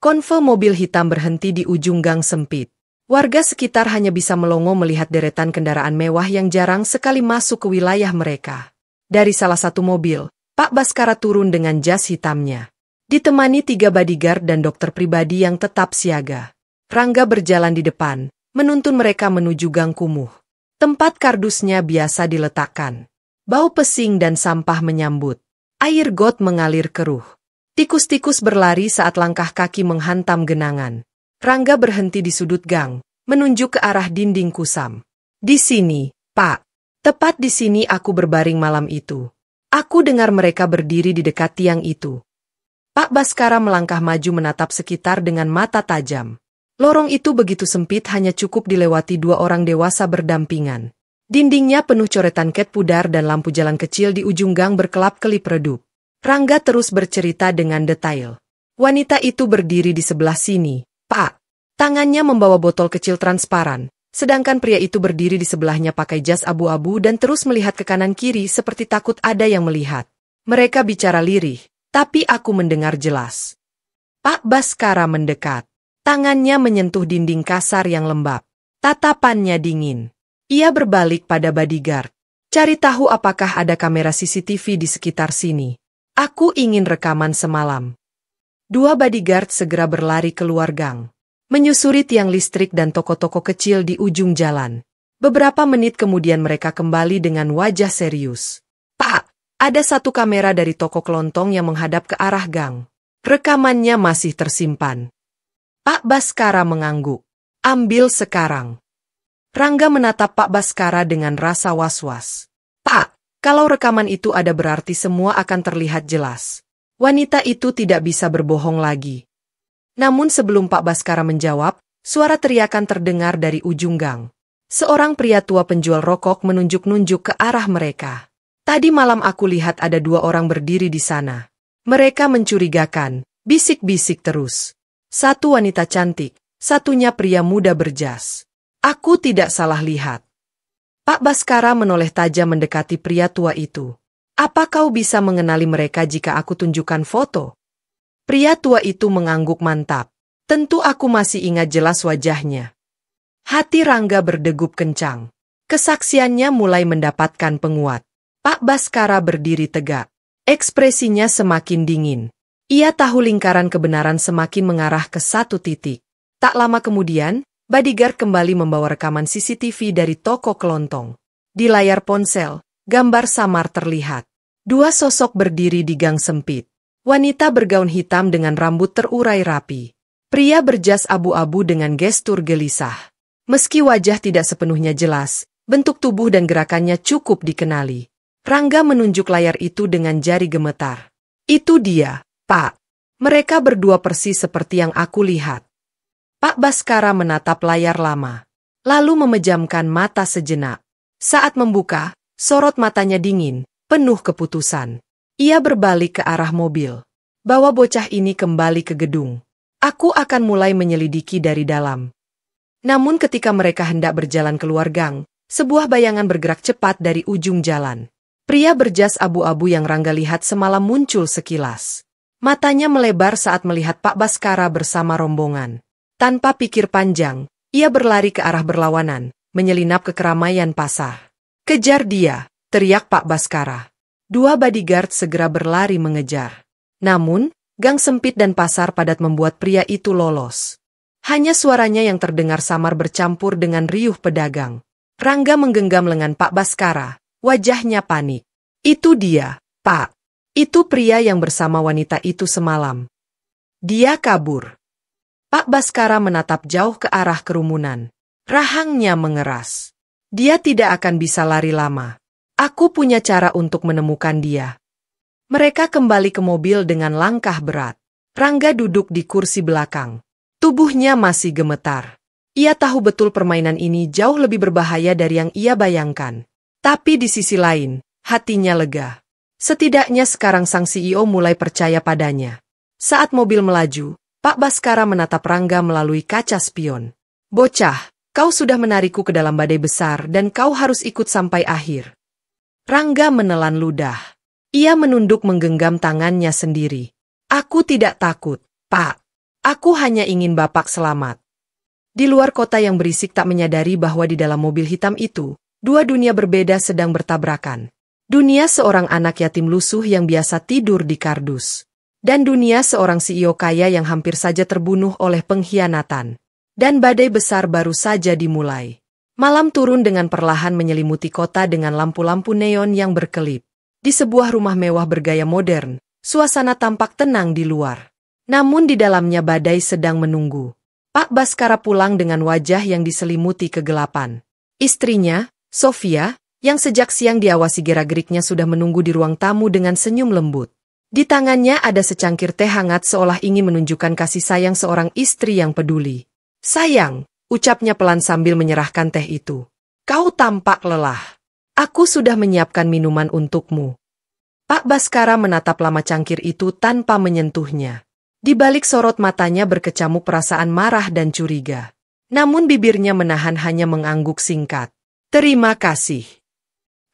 Konvoi mobil hitam berhenti di ujung gang sempit. Warga sekitar hanya bisa melongo melihat deretan kendaraan mewah yang jarang sekali masuk ke wilayah mereka. Dari salah satu mobil, Pak Baskara turun dengan jas hitamnya. Ditemani 3 bodyguard dan dokter pribadi yang tetap siaga. Rangga berjalan di depan, menuntun mereka menuju gang kumuh. Tempat kardusnya biasa diletakkan. Bau pesing dan sampah menyambut. Air got mengalir keruh. Tikus-tikus berlari saat langkah kaki menghantam genangan. Rangga berhenti di sudut gang, menunjuk ke arah dinding kusam. Di sini, Pak. Tepat di sini aku berbaring malam itu. Aku dengar mereka berdiri di dekat tiang itu. Pak Baskara melangkah maju menatap sekitar dengan mata tajam. Lorong itu begitu sempit hanya cukup dilewati 2 orang dewasa berdampingan. Dindingnya penuh coretan cat pudar dan lampu jalan kecil di ujung gang berkelap-kelip redup. Rangga terus bercerita dengan detail. Wanita itu berdiri di sebelah sini, Pak. Tangannya membawa botol kecil transparan, sedangkan pria itu berdiri di sebelahnya pakai jas abu-abu dan terus melihat ke kanan kiri seperti takut ada yang melihat. Mereka bicara lirih, tapi aku mendengar jelas. Pak Baskara mendekat. Tangannya menyentuh dinding kasar yang lembab. Tatapannya dingin. Ia berbalik pada bodyguard. Cari tahu apakah ada kamera CCTV di sekitar sini. Aku ingin rekaman semalam. 2 bodyguard segera berlari keluar gang. Menyusuri tiang listrik dan toko-toko kecil di ujung jalan. Beberapa menit kemudian mereka kembali dengan wajah serius. Pak, ada 1 kamera dari toko kelontong yang menghadap ke arah gang. Rekamannya masih tersimpan. Pak Baskara mengangguk. Ambil sekarang. Rangga menatap Pak Baskara dengan rasa was-was. Pak, kalau rekaman itu ada berarti semua akan terlihat jelas. Wanita itu tidak bisa berbohong lagi. Namun sebelum Pak Baskara menjawab, suara teriakan terdengar dari ujung gang. Seorang pria tua penjual rokok menunjuk-nunjuk ke arah mereka. Tadi malam aku lihat ada 2 orang berdiri di sana. Mereka mencurigakan, bisik-bisik terus. 1 wanita cantik, satunya pria muda berjas. Aku tidak salah lihat. Pak Baskara menoleh tajam mendekati pria tua itu. Apa kau bisa mengenali mereka jika aku tunjukkan foto? Pria tua itu mengangguk mantap. Tentu aku masih ingat jelas wajahnya. Hati Rangga berdegup kencang. Kesaksiannya mulai mendapatkan penguat. Pak Baskara berdiri tegak. Ekspresinya semakin dingin. Ia tahu lingkaran kebenaran semakin mengarah ke 1 titik. Tak lama kemudian, bodyguard kembali membawa rekaman CCTV dari toko kelontong. Di layar ponsel, gambar samar terlihat. 2 sosok berdiri di gang sempit. Wanita bergaun hitam dengan rambut terurai rapi. Pria berjas abu-abu dengan gestur gelisah. Meski wajah tidak sepenuhnya jelas, bentuk tubuh dan gerakannya cukup dikenali. Rangga menunjuk layar itu dengan jari gemetar. Itu dia, Pak. Mereka berdua persis seperti yang aku lihat. Pak Baskara menatap layar lama, lalu memejamkan mata sejenak. Saat membuka, sorot matanya dingin, penuh keputusan. Ia berbalik ke arah mobil. Bawa bocah ini kembali ke gedung. Aku akan mulai menyelidiki dari dalam. Namun ketika mereka hendak berjalan keluar gang, sebuah bayangan bergerak cepat dari ujung jalan. Pria berjas abu-abu yang Rangga lihat semalam muncul sekilas. Matanya melebar saat melihat Pak Baskara bersama rombongan. Tanpa pikir panjang, ia berlari ke arah berlawanan, menyelinap ke keramaian pasar. Kejar dia, teriak Pak Baskara. 2 bodyguard segera berlari mengejar. Namun, gang sempit dan pasar padat membuat pria itu lolos. Hanya suaranya yang terdengar samar bercampur dengan riuh pedagang. Rangga menggenggam lengan Pak Baskara, wajahnya panik. Itu dia, Pak. Itu pria yang bersama wanita itu semalam. Dia kabur. Pak Baskara menatap jauh ke arah kerumunan. Rahangnya mengeras. Dia tidak akan bisa lari lama. Aku punya cara untuk menemukan dia. Mereka kembali ke mobil dengan langkah berat. Rangga duduk di kursi belakang. Tubuhnya masih gemetar. Ia tahu betul permainan ini jauh lebih berbahaya dari yang ia bayangkan. Tapi di sisi lain, hatinya lega. Setidaknya sekarang sang CEO mulai percaya padanya. Saat mobil melaju, Pak Baskara menatap Rangga melalui kaca spion. Bocah, kau sudah menarikku ke dalam badai besar dan kau harus ikut sampai akhir. Rangga menelan ludah. Ia menunduk menggenggam tangannya sendiri. Aku tidak takut, Pak. Aku hanya ingin Bapak selamat. Di luar kota yang berisik tak menyadari bahwa di dalam mobil hitam itu, 2 dunia berbeda sedang bertabrakan. Dunia seorang anak yatim lusuh yang biasa tidur di kardus. Dan dunia seorang CEO kaya yang hampir saja terbunuh oleh pengkhianatan. Dan badai besar baru saja dimulai. Malam turun dengan perlahan menyelimuti kota dengan lampu-lampu neon yang berkelip. Di sebuah rumah mewah bergaya modern, suasana tampak tenang di luar. Namun di dalamnya badai sedang menunggu. Pak Baskara pulang dengan wajah yang diselimuti kegelapan. Istrinya, Sofia, yang sejak siang diawasi gerak-geriknya sudah menunggu di ruang tamu dengan senyum lembut. Di tangannya ada secangkir teh hangat seolah ingin menunjukkan kasih sayang seorang istri yang peduli. Sayang, ucapnya pelan sambil menyerahkan teh itu. Kau tampak lelah. Aku sudah menyiapkan minuman untukmu. Pak Baskara menatap lama cangkir itu tanpa menyentuhnya. Di balik sorot matanya berkecamuk perasaan marah dan curiga. Namun bibirnya menahan hanya mengangguk singkat. Terima kasih.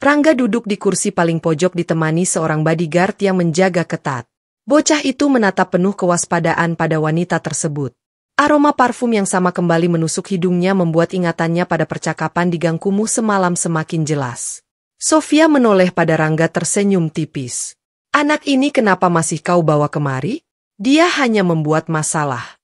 Rangga duduk di kursi paling pojok ditemani seorang bodyguard yang menjaga ketat. Bocah itu menatap penuh kewaspadaan pada wanita tersebut. Aroma parfum yang sama kembali menusuk hidungnya membuat ingatannya pada percakapan di gang kumuh semalam semakin jelas. Sofia menoleh pada Rangga tersenyum tipis. Anak ini kenapa masih kau bawa kemari? Dia hanya membuat masalah.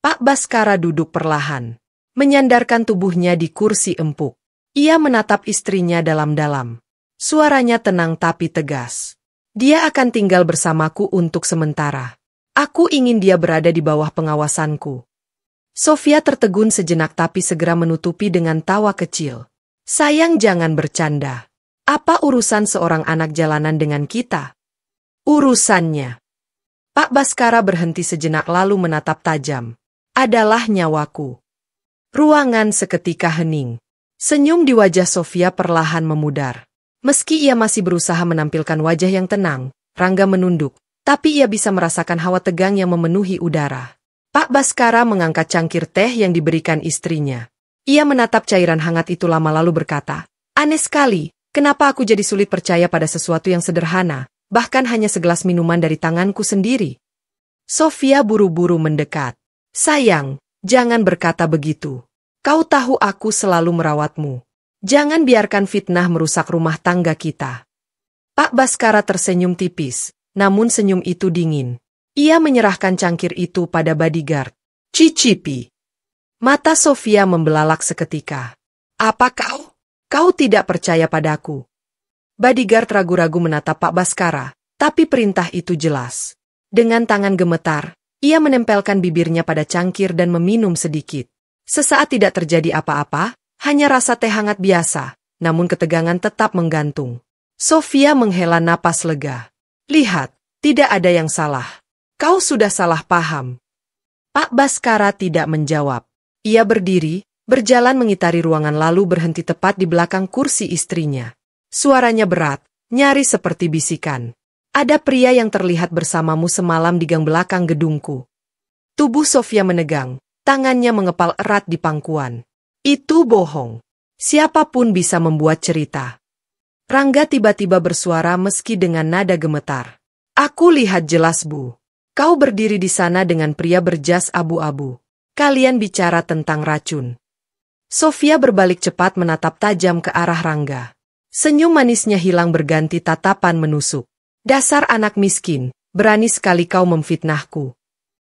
Pak Baskara duduk perlahan, menyandarkan tubuhnya di kursi empuk. Ia menatap istrinya dalam-dalam. Suaranya tenang tapi tegas. Dia akan tinggal bersamaku untuk sementara. Aku ingin dia berada di bawah pengawasanku. Sofia tertegun sejenak tapi segera menutupi dengan tawa kecil. Sayang, jangan bercanda. Apa urusan seorang anak jalanan dengan kita? Urusannya. Pak Baskara berhenti sejenak lalu menatap tajam. Adalah nyawaku. Ruangan seketika hening. Senyum di wajah Sofia perlahan memudar. Meski ia masih berusaha menampilkan wajah yang tenang, Rangga menunduk, tapi ia bisa merasakan hawa tegang yang memenuhi udara. Pak Baskara mengangkat cangkir teh yang diberikan istrinya. Ia menatap cairan hangat itu lama lalu berkata, aneh sekali, kenapa aku jadi sulit percaya pada sesuatu yang sederhana, bahkan hanya segelas minuman dari tanganku sendiri. Sofia buru-buru mendekat. Sayang, jangan berkata begitu. Kau tahu aku selalu merawatmu. Jangan biarkan fitnah merusak rumah tangga kita. Pak Baskara tersenyum tipis, namun senyum itu dingin. Ia menyerahkan cangkir itu pada bodyguard. Cicipi. Mata Sofia membelalak seketika. Apa kau? Kau tidak percaya padaku? Bodyguard ragu-ragu menatap Pak Baskara, tapi perintah itu jelas. Dengan tangan gemetar, ia menempelkan bibirnya pada cangkir dan meminum sedikit. Sesaat tidak terjadi apa-apa, hanya rasa teh hangat biasa, namun ketegangan tetap menggantung. Sofia menghela napas lega. Lihat, tidak ada yang salah. Kau sudah salah paham. Pak Baskara tidak menjawab. Ia berdiri, berjalan mengitari ruangan lalu berhenti tepat di belakang kursi istrinya. Suaranya berat, nyaris seperti bisikan. Ada pria yang terlihat bersamamu semalam di gang belakang gedungku. Tubuh Sofia menegang. Tangannya mengepal erat di pangkuan. Itu bohong. Siapapun bisa membuat cerita. Rangga tiba-tiba bersuara meski dengan nada gemetar. Aku lihat jelas, Bu. Kau berdiri di sana dengan pria berjas abu-abu. Kalian bicara tentang racun. Sofia berbalik cepat menatap tajam ke arah Rangga. Senyum manisnya hilang berganti tatapan menusuk. Dasar anak miskin, berani sekali kau memfitnahku.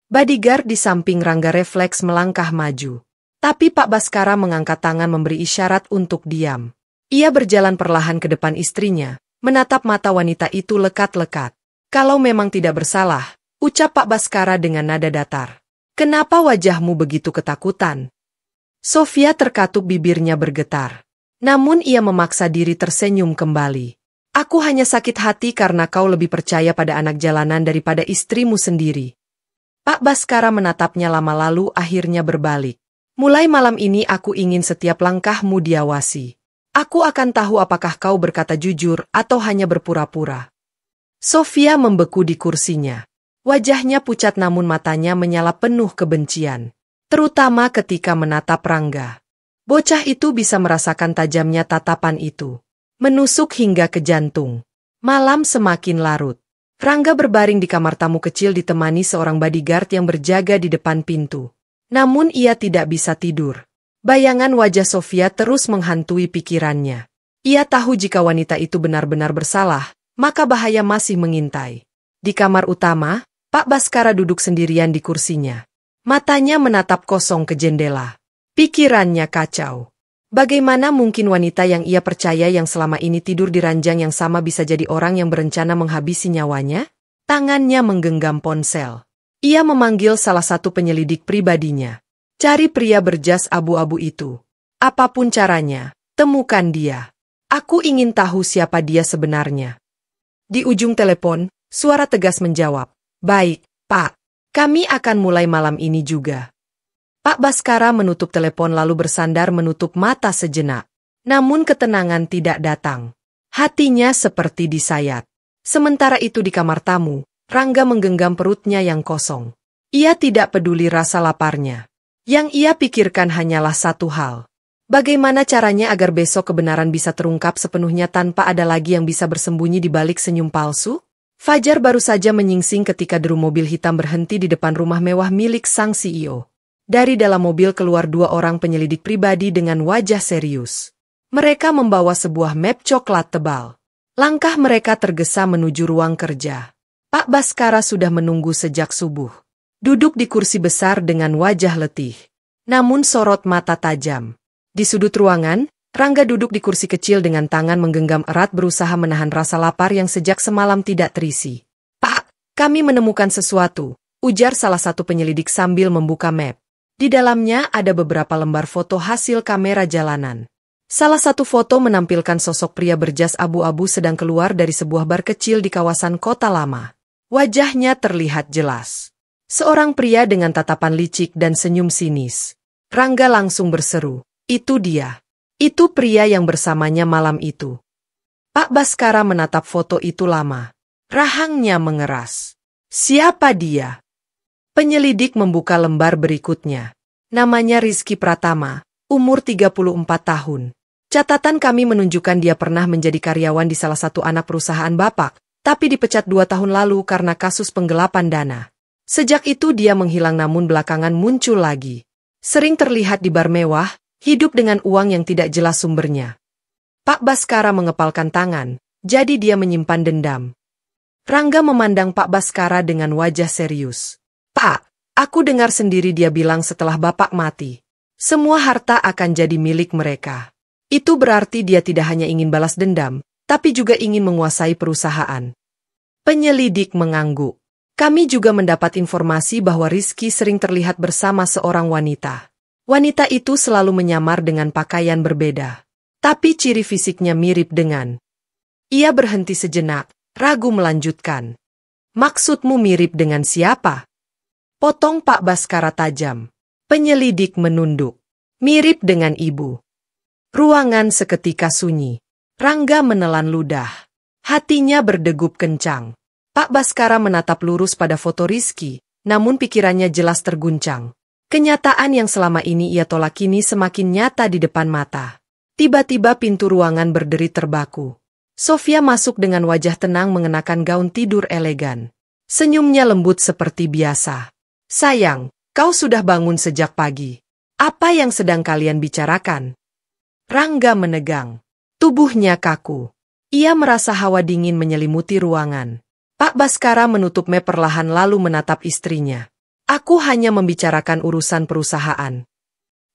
Bodyguard di samping Rangga refleks melangkah maju. Tapi Pak Baskara mengangkat tangan memberi isyarat untuk diam. Ia berjalan perlahan ke depan istrinya, menatap mata wanita itu lekat-lekat. Kalau memang tidak bersalah, ucap Pak Baskara dengan nada datar. Kenapa wajahmu begitu ketakutan? Sofia terkatup bibirnya bergetar. Namun ia memaksa diri tersenyum kembali. Aku hanya sakit hati karena kau lebih percaya pada anak jalanan daripada istrimu sendiri. Pak Baskara menatapnya lama lalu akhirnya berbalik. Mulai malam ini aku ingin setiap langkahmu diawasi. Aku akan tahu apakah kau berkata jujur atau hanya berpura-pura. Sofia membeku di kursinya. Wajahnya pucat namun matanya menyala penuh kebencian. Terutama ketika menatap Rangga. Bocah itu bisa merasakan tajamnya tatapan itu. Menusuk hingga ke jantung. Malam semakin larut. Rangga berbaring di kamar tamu kecil ditemani seorang bodyguard yang berjaga di depan pintu. Namun ia tidak bisa tidur. Bayangan wajah Sofia terus menghantui pikirannya. Ia tahu jika wanita itu benar-benar bersalah, maka bahaya masih mengintai. Di kamar utama, Pak Baskara duduk sendirian di kursinya. Matanya menatap kosong ke jendela. Pikirannya kacau. Bagaimana mungkin wanita yang ia percaya yang selama ini tidur di ranjang yang sama bisa jadi orang yang berencana menghabisi nyawanya? Tangannya menggenggam ponsel. Ia memanggil salah satu penyelidik pribadinya. Cari pria berjas abu-abu itu. Apapun caranya, temukan dia. Aku ingin tahu siapa dia sebenarnya. Di ujung telepon, suara tegas menjawab. Baik, Pak. Kami akan mulai malam ini juga. Pak Baskara menutup telepon lalu bersandar menutup mata sejenak. Namun ketenangan tidak datang. Hatinya seperti disayat. Sementara itu di kamar tamu, Rangga menggenggam perutnya yang kosong. Ia tidak peduli rasa laparnya. Yang ia pikirkan hanyalah satu hal. Bagaimana caranya agar besok kebenaran bisa terungkap sepenuhnya tanpa ada lagi yang bisa bersembunyi di balik senyum palsu? Fajar baru saja menyingsing ketika deru mobil hitam berhenti di depan rumah mewah milik sang CEO. Dari dalam mobil keluar dua orang penyelidik pribadi dengan wajah serius. Mereka membawa sebuah map coklat tebal. Langkah mereka tergesa menuju ruang kerja. Pak Baskara sudah menunggu sejak subuh. Duduk di kursi besar dengan wajah letih. Namun sorot mata tajam. Di sudut ruangan, Rangga duduk di kursi kecil dengan tangan menggenggam erat berusaha menahan rasa lapar yang sejak semalam tidak terisi. Pak, kami menemukan sesuatu, ujar salah satu penyelidik sambil membuka map. Di dalamnya ada beberapa lembar foto hasil kamera jalanan. Salah satu foto menampilkan sosok pria berjas abu-abu sedang keluar dari sebuah bar kecil di kawasan kota lama. Wajahnya terlihat jelas. Seorang pria dengan tatapan licik dan senyum sinis. Rangga langsung berseru, itu dia. Itu pria yang bersamanya malam itu. Pak Baskara menatap foto itu lama. Rahangnya mengeras. Siapa dia? Penyelidik membuka lembar berikutnya. Namanya Rizky Pratama, umur 34 tahun. Catatan kami menunjukkan dia pernah menjadi karyawan di salah satu anak perusahaan Bapak, tapi dipecat 2 tahun lalu karena kasus penggelapan dana. Sejak itu dia menghilang namun belakangan muncul lagi. Sering terlihat di bar mewah, hidup dengan uang yang tidak jelas sumbernya. Pak Baskara mengepalkan tangan, jadi dia menyimpan dendam. Rangga memandang Pak Baskara dengan wajah serius. Pak, aku dengar sendiri dia bilang setelah Bapak mati, semua harta akan jadi milik mereka. Itu berarti dia tidak hanya ingin balas dendam, tapi juga ingin menguasai perusahaan. Penyelidik mengangguk. Kami juga mendapat informasi bahwa Rizky sering terlihat bersama seorang wanita. Wanita itu selalu menyamar dengan pakaian berbeda. Tapi ciri fisiknya mirip dengan. Ia berhenti sejenak, ragu melanjutkan. Maksudmu mirip dengan siapa? Potong Pak Baskara tajam. Penyelidik menunduk. Mirip dengan ibu. Ruangan seketika sunyi. Rangga menelan ludah. Hatinya berdegup kencang. Pak Baskara menatap lurus pada foto Rizky, namun pikirannya jelas terguncang. Kenyataan yang selama ini ia tolak kini semakin nyata di depan mata. Tiba-tiba pintu ruangan berderi terbaku. Sofia masuk dengan wajah tenang mengenakan gaun tidur elegan. Senyumnya lembut seperti biasa. Sayang, kau sudah bangun sejak pagi. Apa yang sedang kalian bicarakan? Rangga menegang. Tubuhnya kaku. Ia merasa hawa dingin menyelimuti ruangan. Pak Baskara menutup map perlahan lalu menatap istrinya. Aku hanya membicarakan urusan perusahaan.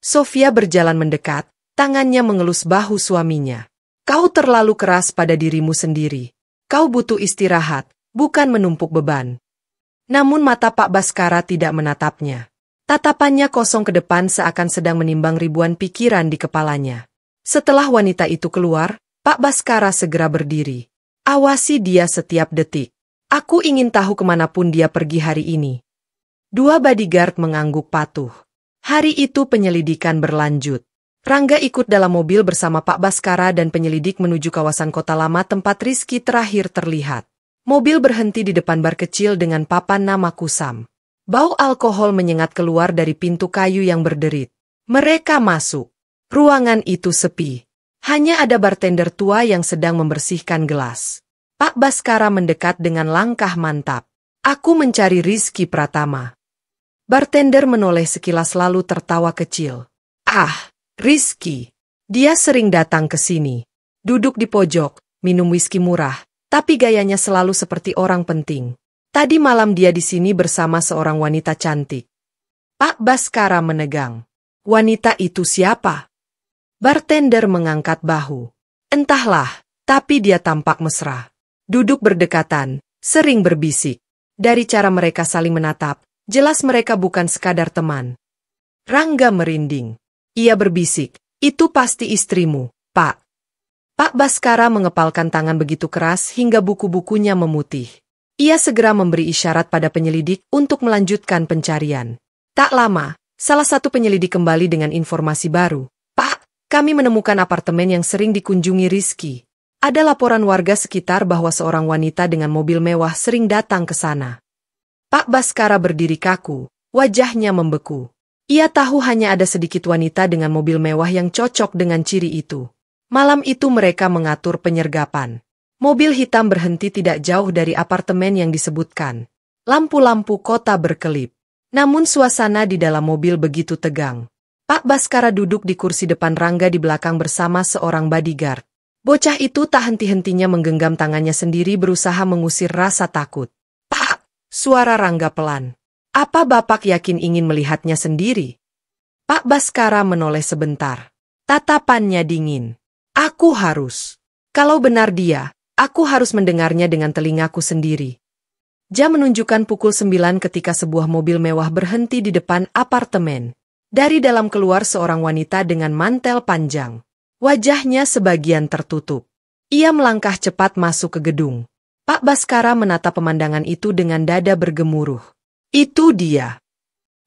Sofia berjalan mendekat, tangannya mengelus bahu suaminya. Kau terlalu keras pada dirimu sendiri. Kau butuh istirahat, bukan menumpuk beban. Namun mata Pak Baskara tidak menatapnya. Tatapannya kosong ke depan seakan sedang menimbang ribuan pikiran di kepalanya. Setelah wanita itu keluar, Pak Baskara segera berdiri. Awasi dia setiap detik. Aku ingin tahu kemanapun dia pergi hari ini. Dua bodyguard mengangguk patuh. Hari itu penyelidikan berlanjut. Rangga ikut dalam mobil bersama Pak Baskara dan penyelidik menuju kawasan kota lama tempat Rizky terakhir terlihat. Mobil berhenti di depan bar kecil dengan papan nama Kusam. Bau alkohol menyengat keluar dari pintu kayu yang berderit. Mereka masuk. Ruangan itu sepi. Hanya ada bartender tua yang sedang membersihkan gelas. Pak Baskara mendekat dengan langkah mantap. Aku mencari Rizky Pratama. Bartender menoleh sekilas lalu tertawa kecil. Ah, Rizky. Dia sering datang ke sini. Duduk di pojok, minum whisky murah, tapi gayanya selalu seperti orang penting. Tadi malam dia di sini bersama seorang wanita cantik. Pak Baskara menegang. Wanita itu siapa? Bartender mengangkat bahu. Entahlah, tapi dia tampak mesra. Duduk berdekatan, sering berbisik. Dari cara mereka saling menatap, jelas mereka bukan sekadar teman. Rangga merinding. Ia berbisik, itu pasti istrimu, Pak. Pak Baskara mengepalkan tangan begitu keras hingga buku-bukunya memutih. Ia segera memberi isyarat pada penyelidik untuk melanjutkan pencarian. Tak lama, salah satu penyelidik kembali dengan informasi baru. Pak, kami menemukan apartemen yang sering dikunjungi Rizky. Ada laporan warga sekitar bahwa seorang wanita dengan mobil mewah sering datang ke sana. Pak Baskara berdiri kaku, wajahnya membeku. Ia tahu hanya ada sedikit wanita dengan mobil mewah yang cocok dengan ciri itu. Malam itu mereka mengatur penyergapan. Mobil hitam berhenti tidak jauh dari apartemen yang disebutkan. Lampu-lampu kota berkelip. Namun suasana di dalam mobil begitu tegang. Pak Baskara duduk di kursi depan Rangga di belakang bersama seorang bodyguard. Bocah itu tak henti-hentinya menggenggam tangannya sendiri berusaha mengusir rasa takut. Pak, suara Rangga pelan. Apa Bapak yakin ingin melihatnya sendiri? Pak Baskara menoleh sebentar. Tatapannya dingin. Aku harus. Kalau benar dia, aku harus mendengarnya dengan telingaku sendiri. Jam menunjukkan pukul 9 ketika sebuah mobil mewah berhenti di depan apartemen. Dari dalam keluar seorang wanita dengan mantel panjang. Wajahnya sebagian tertutup. Ia melangkah cepat masuk ke gedung. Pak Baskara menatap pemandangan itu dengan dada bergemuruh. Itu dia.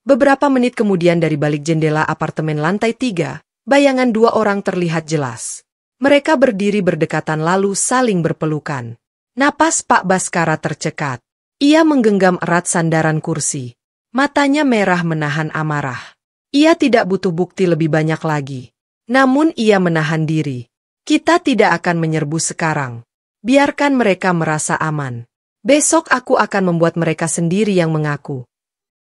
Beberapa menit kemudian dari balik jendela apartemen lantai 3, bayangan dua orang terlihat jelas. Mereka berdiri berdekatan lalu saling berpelukan. Napas Pak Baskara tercekat. Ia menggenggam erat sandaran kursi. Matanya merah menahan amarah. Ia tidak butuh bukti lebih banyak lagi. Namun ia menahan diri. Kita tidak akan menyerbu sekarang. Biarkan mereka merasa aman. Besok aku akan membuat mereka sendiri yang mengaku.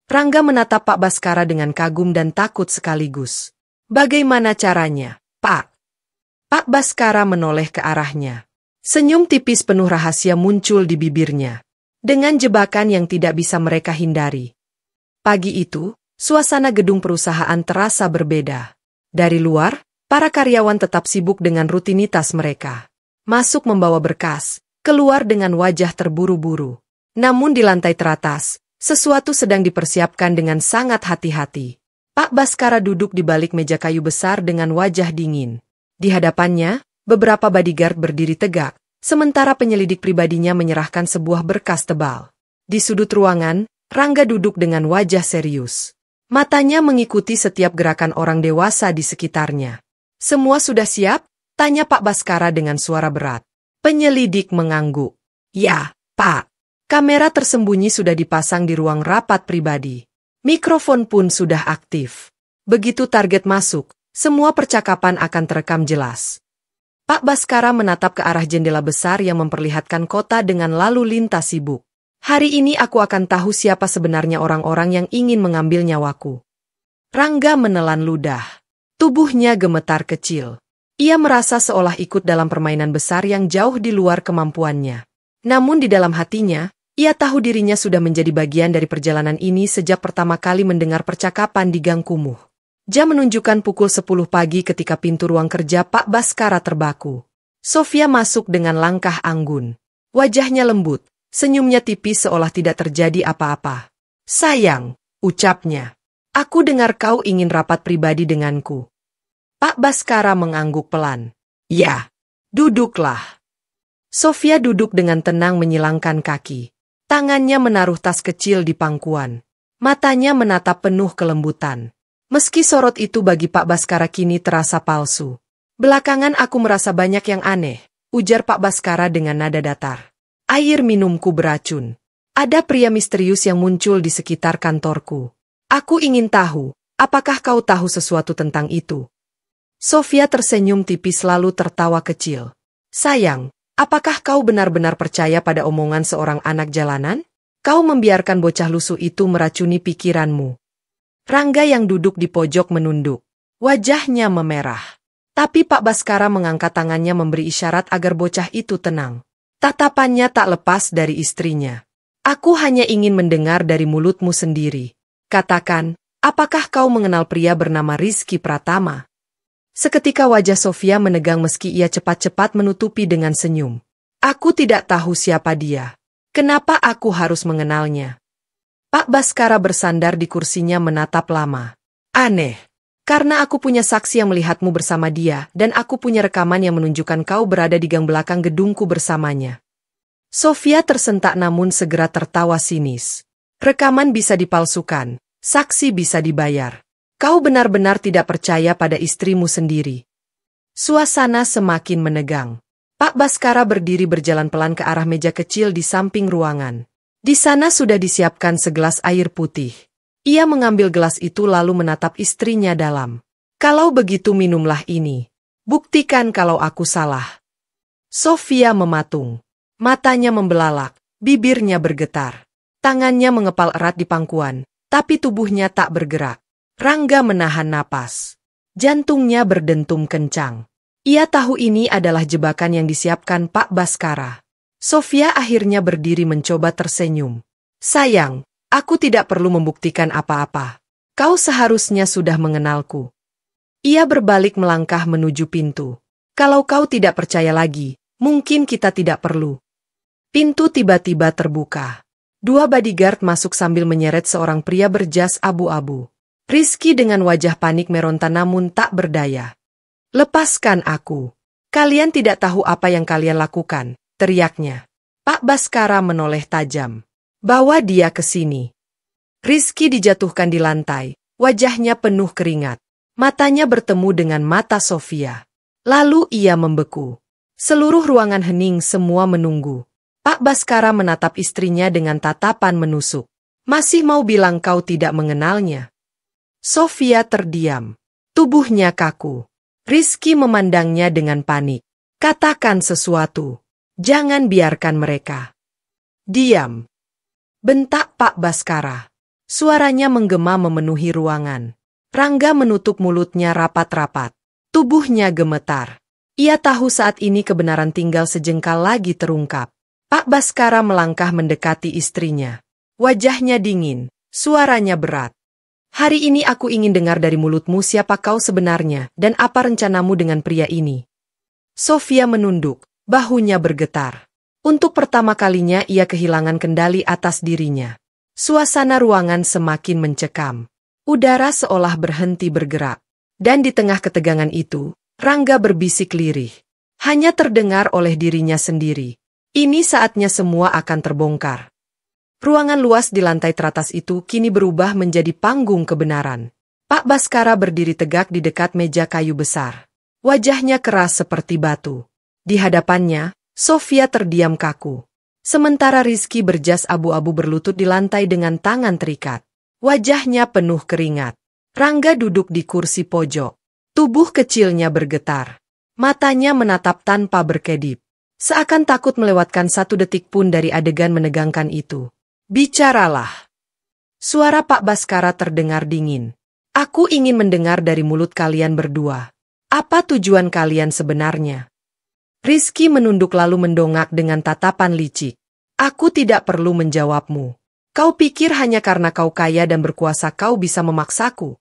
Rangga menatap Pak Baskara dengan kagum dan takut sekaligus. Bagaimana caranya, Pak? Pak Baskara menoleh ke arahnya. Senyum tipis penuh rahasia muncul di bibirnya. Dengan jebakan yang tidak bisa mereka hindari. Pagi itu, suasana gedung perusahaan terasa berbeda. Dari luar, para karyawan tetap sibuk dengan rutinitas mereka. Masuk membawa berkas, keluar dengan wajah terburu-buru. Namun di lantai teratas, sesuatu sedang dipersiapkan dengan sangat hati-hati. Pak Baskara duduk di balik meja kayu besar dengan wajah dingin. Di hadapannya, beberapa bodyguard berdiri tegak, sementara penyelidik pribadinya menyerahkan sebuah berkas tebal. Di sudut ruangan, Rangga duduk dengan wajah serius. Matanya mengikuti setiap gerakan orang dewasa di sekitarnya. Semua sudah siap? Tanya Pak Baskara dengan suara berat. Penyelidik mengangguk. Ya, Pak. Kamera tersembunyi sudah dipasang di ruang rapat pribadi. Mikrofon pun sudah aktif. Begitu target masuk, semua percakapan akan terekam jelas. Pak Baskara menatap ke arah jendela besar yang memperlihatkan kota dengan lalu lintas sibuk. Hari ini aku akan tahu siapa sebenarnya orang-orang yang ingin mengambil nyawaku. Rangga menelan ludah. Tubuhnya gemetar kecil. Ia merasa seolah ikut dalam permainan besar yang jauh di luar kemampuannya. Namun di dalam hatinya, ia tahu dirinya sudah menjadi bagian dari perjalanan ini sejak pertama kali mendengar percakapan di gang kumuh. Jam menunjukkan pukul 10 pagi ketika pintu ruang kerja Pak Baskara terbaku. Sofia masuk dengan langkah anggun. Wajahnya lembut, senyumnya tipis seolah tidak terjadi apa-apa. Sayang, ucapnya. Aku dengar kau ingin rapat pribadi denganku. Pak Baskara mengangguk pelan. Ya, duduklah. Sofia duduk dengan tenang menyilangkan kaki. Tangannya menaruh tas kecil di pangkuan. Matanya menatap penuh kelembutan. Meski sorot itu bagi Pak Baskara kini terasa palsu. Belakangan aku merasa banyak yang aneh, ujar Pak Baskara dengan nada datar. Air minumku beracun. Ada pria misterius yang muncul di sekitar kantorku. Aku ingin tahu, apakah kau tahu sesuatu tentang itu? Sofia tersenyum tipis lalu tertawa kecil. Sayang, apakah kau benar-benar percaya pada omongan seorang anak jalanan? Kau membiarkan bocah lusuh itu meracuni pikiranmu. Rangga yang duduk di pojok menunduk. Wajahnya memerah. Tapi Pak Baskara mengangkat tangannya memberi isyarat agar bocah itu tenang. Tatapannya tak lepas dari istrinya. Aku hanya ingin mendengar dari mulutmu sendiri. Katakan, apakah kau mengenal pria bernama Rizky Pratama? Seketika wajah Sofia menegang meski ia cepat-cepat menutupi dengan senyum. Aku tidak tahu siapa dia. Kenapa aku harus mengenalnya? Pak Baskara bersandar di kursinya menatap lama. Aneh. Karena aku punya saksi yang melihatmu bersama dia, dan aku punya rekaman yang menunjukkan kau berada di gang belakang gedungku bersamanya. Sofia tersentak namun segera tertawa sinis. Rekaman bisa dipalsukan, saksi bisa dibayar. Kau benar-benar tidak percaya pada istrimu sendiri. Suasana semakin menegang. Pak Baskara berdiri berjalan pelan ke arah meja kecil di samping ruangan. Di sana sudah disiapkan segelas air putih. Ia mengambil gelas itu lalu menatap istrinya dalam. Kalau begitu minumlah ini. Buktikan kalau aku salah. Sofia mematung. Matanya membelalak, bibirnya bergetar. Tangannya mengepal erat di pangkuan, tapi tubuhnya tak bergerak. Rangga menahan napas. Jantungnya berdentum kencang. Ia tahu ini adalah jebakan yang disiapkan Pak Baskara. Sofia akhirnya berdiri mencoba tersenyum. Sayang, aku tidak perlu membuktikan apa-apa. Kau seharusnya sudah mengenalku. Ia berbalik melangkah menuju pintu. Kalau kau tidak percaya lagi, mungkin kita tidak perlu. Pintu tiba-tiba terbuka. Dua bodyguard masuk sambil menyeret seorang pria berjas abu-abu. Rizky dengan wajah panik meronta namun tak berdaya. Lepaskan aku. Kalian tidak tahu apa yang kalian lakukan. Teriaknya. Pak Baskara menoleh tajam. Bawa dia ke sini. Rizky dijatuhkan di lantai, wajahnya penuh keringat. Matanya bertemu dengan mata Sofia. Lalu ia membeku. Seluruh ruangan hening, semua menunggu. Pak Baskara menatap istrinya dengan tatapan menusuk. Masih mau bilang kau tidak mengenalnya? Sofia terdiam. Tubuhnya kaku. Rizky memandangnya dengan panik. Katakan sesuatu. Jangan biarkan mereka. Diam. Bentak Pak Baskara. Suaranya menggema memenuhi ruangan. Rangga menutup mulutnya rapat-rapat. Tubuhnya gemetar. Ia tahu saat ini kebenaran tinggal sejengkal lagi terungkap. Pak Baskara melangkah mendekati istrinya. Wajahnya dingin, suaranya berat. Hari ini aku ingin dengar dari mulutmu siapa kau sebenarnya dan apa rencanamu dengan pria ini. Sofia menunduk. Bahunya bergetar. Untuk pertama kalinya ia kehilangan kendali atas dirinya. Suasana ruangan semakin mencekam. Udara seolah berhenti bergerak. Dan di tengah ketegangan itu, Rangga berbisik lirih. Hanya terdengar oleh dirinya sendiri. Ini saatnya semua akan terbongkar. Ruangan luas di lantai teratas itu kini berubah menjadi panggung kebenaran. Pak Baskara berdiri tegak di dekat meja kayu besar. Wajahnya keras seperti batu. Di hadapannya, Sofia terdiam kaku. Sementara Rizky berjas abu-abu berlutut di lantai dengan tangan terikat. Wajahnya penuh keringat. Rangga duduk di kursi pojok. Tubuh kecilnya bergetar. Matanya menatap tanpa berkedip. Seakan takut melewatkan satu detik pun dari adegan menegangkan itu. Bicaralah. Suara Pak Baskara terdengar dingin. Aku ingin mendengar dari mulut kalian berdua. Apa tujuan kalian sebenarnya? Rizky menunduk lalu mendongak dengan tatapan licik. Aku tidak perlu menjawabmu. Kau pikir hanya karena kau kaya dan berkuasa kau bisa memaksaku?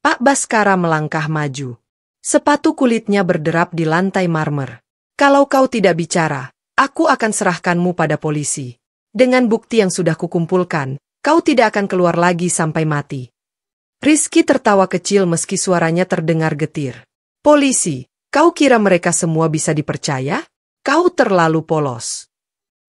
Pak Baskara melangkah maju. Sepatu kulitnya berderap di lantai marmer. Kalau kau tidak bicara, aku akan serahkanmu pada polisi. Dengan bukti yang sudah kukumpulkan, kau tidak akan keluar lagi sampai mati. Rizky tertawa kecil meski suaranya terdengar getir. Polisi? Kau kira mereka semua bisa dipercaya? Kau terlalu polos.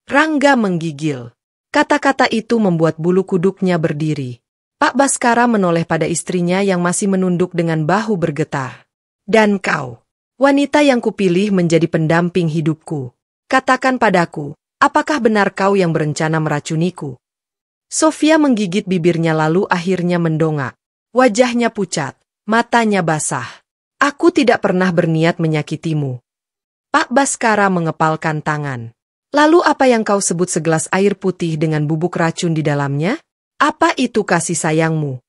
Rangga menggigil. Kata-kata itu membuat bulu kuduknya berdiri. Pak Baskara menoleh pada istrinya yang masih menunduk dengan bahu bergetar. Dan kau, wanita yang kupilih menjadi pendamping hidupku. Katakan padaku, apakah benar kau yang berencana meracuniku? Sofia menggigit bibirnya lalu akhirnya mendongak. Wajahnya pucat, matanya basah. Aku tidak pernah berniat menyakitimu. Pak Baskara mengepalkan tangan. Lalu apa yang kau sebut segelas air putih dengan bubuk racun di dalamnya? Apa itu kasih sayangmu?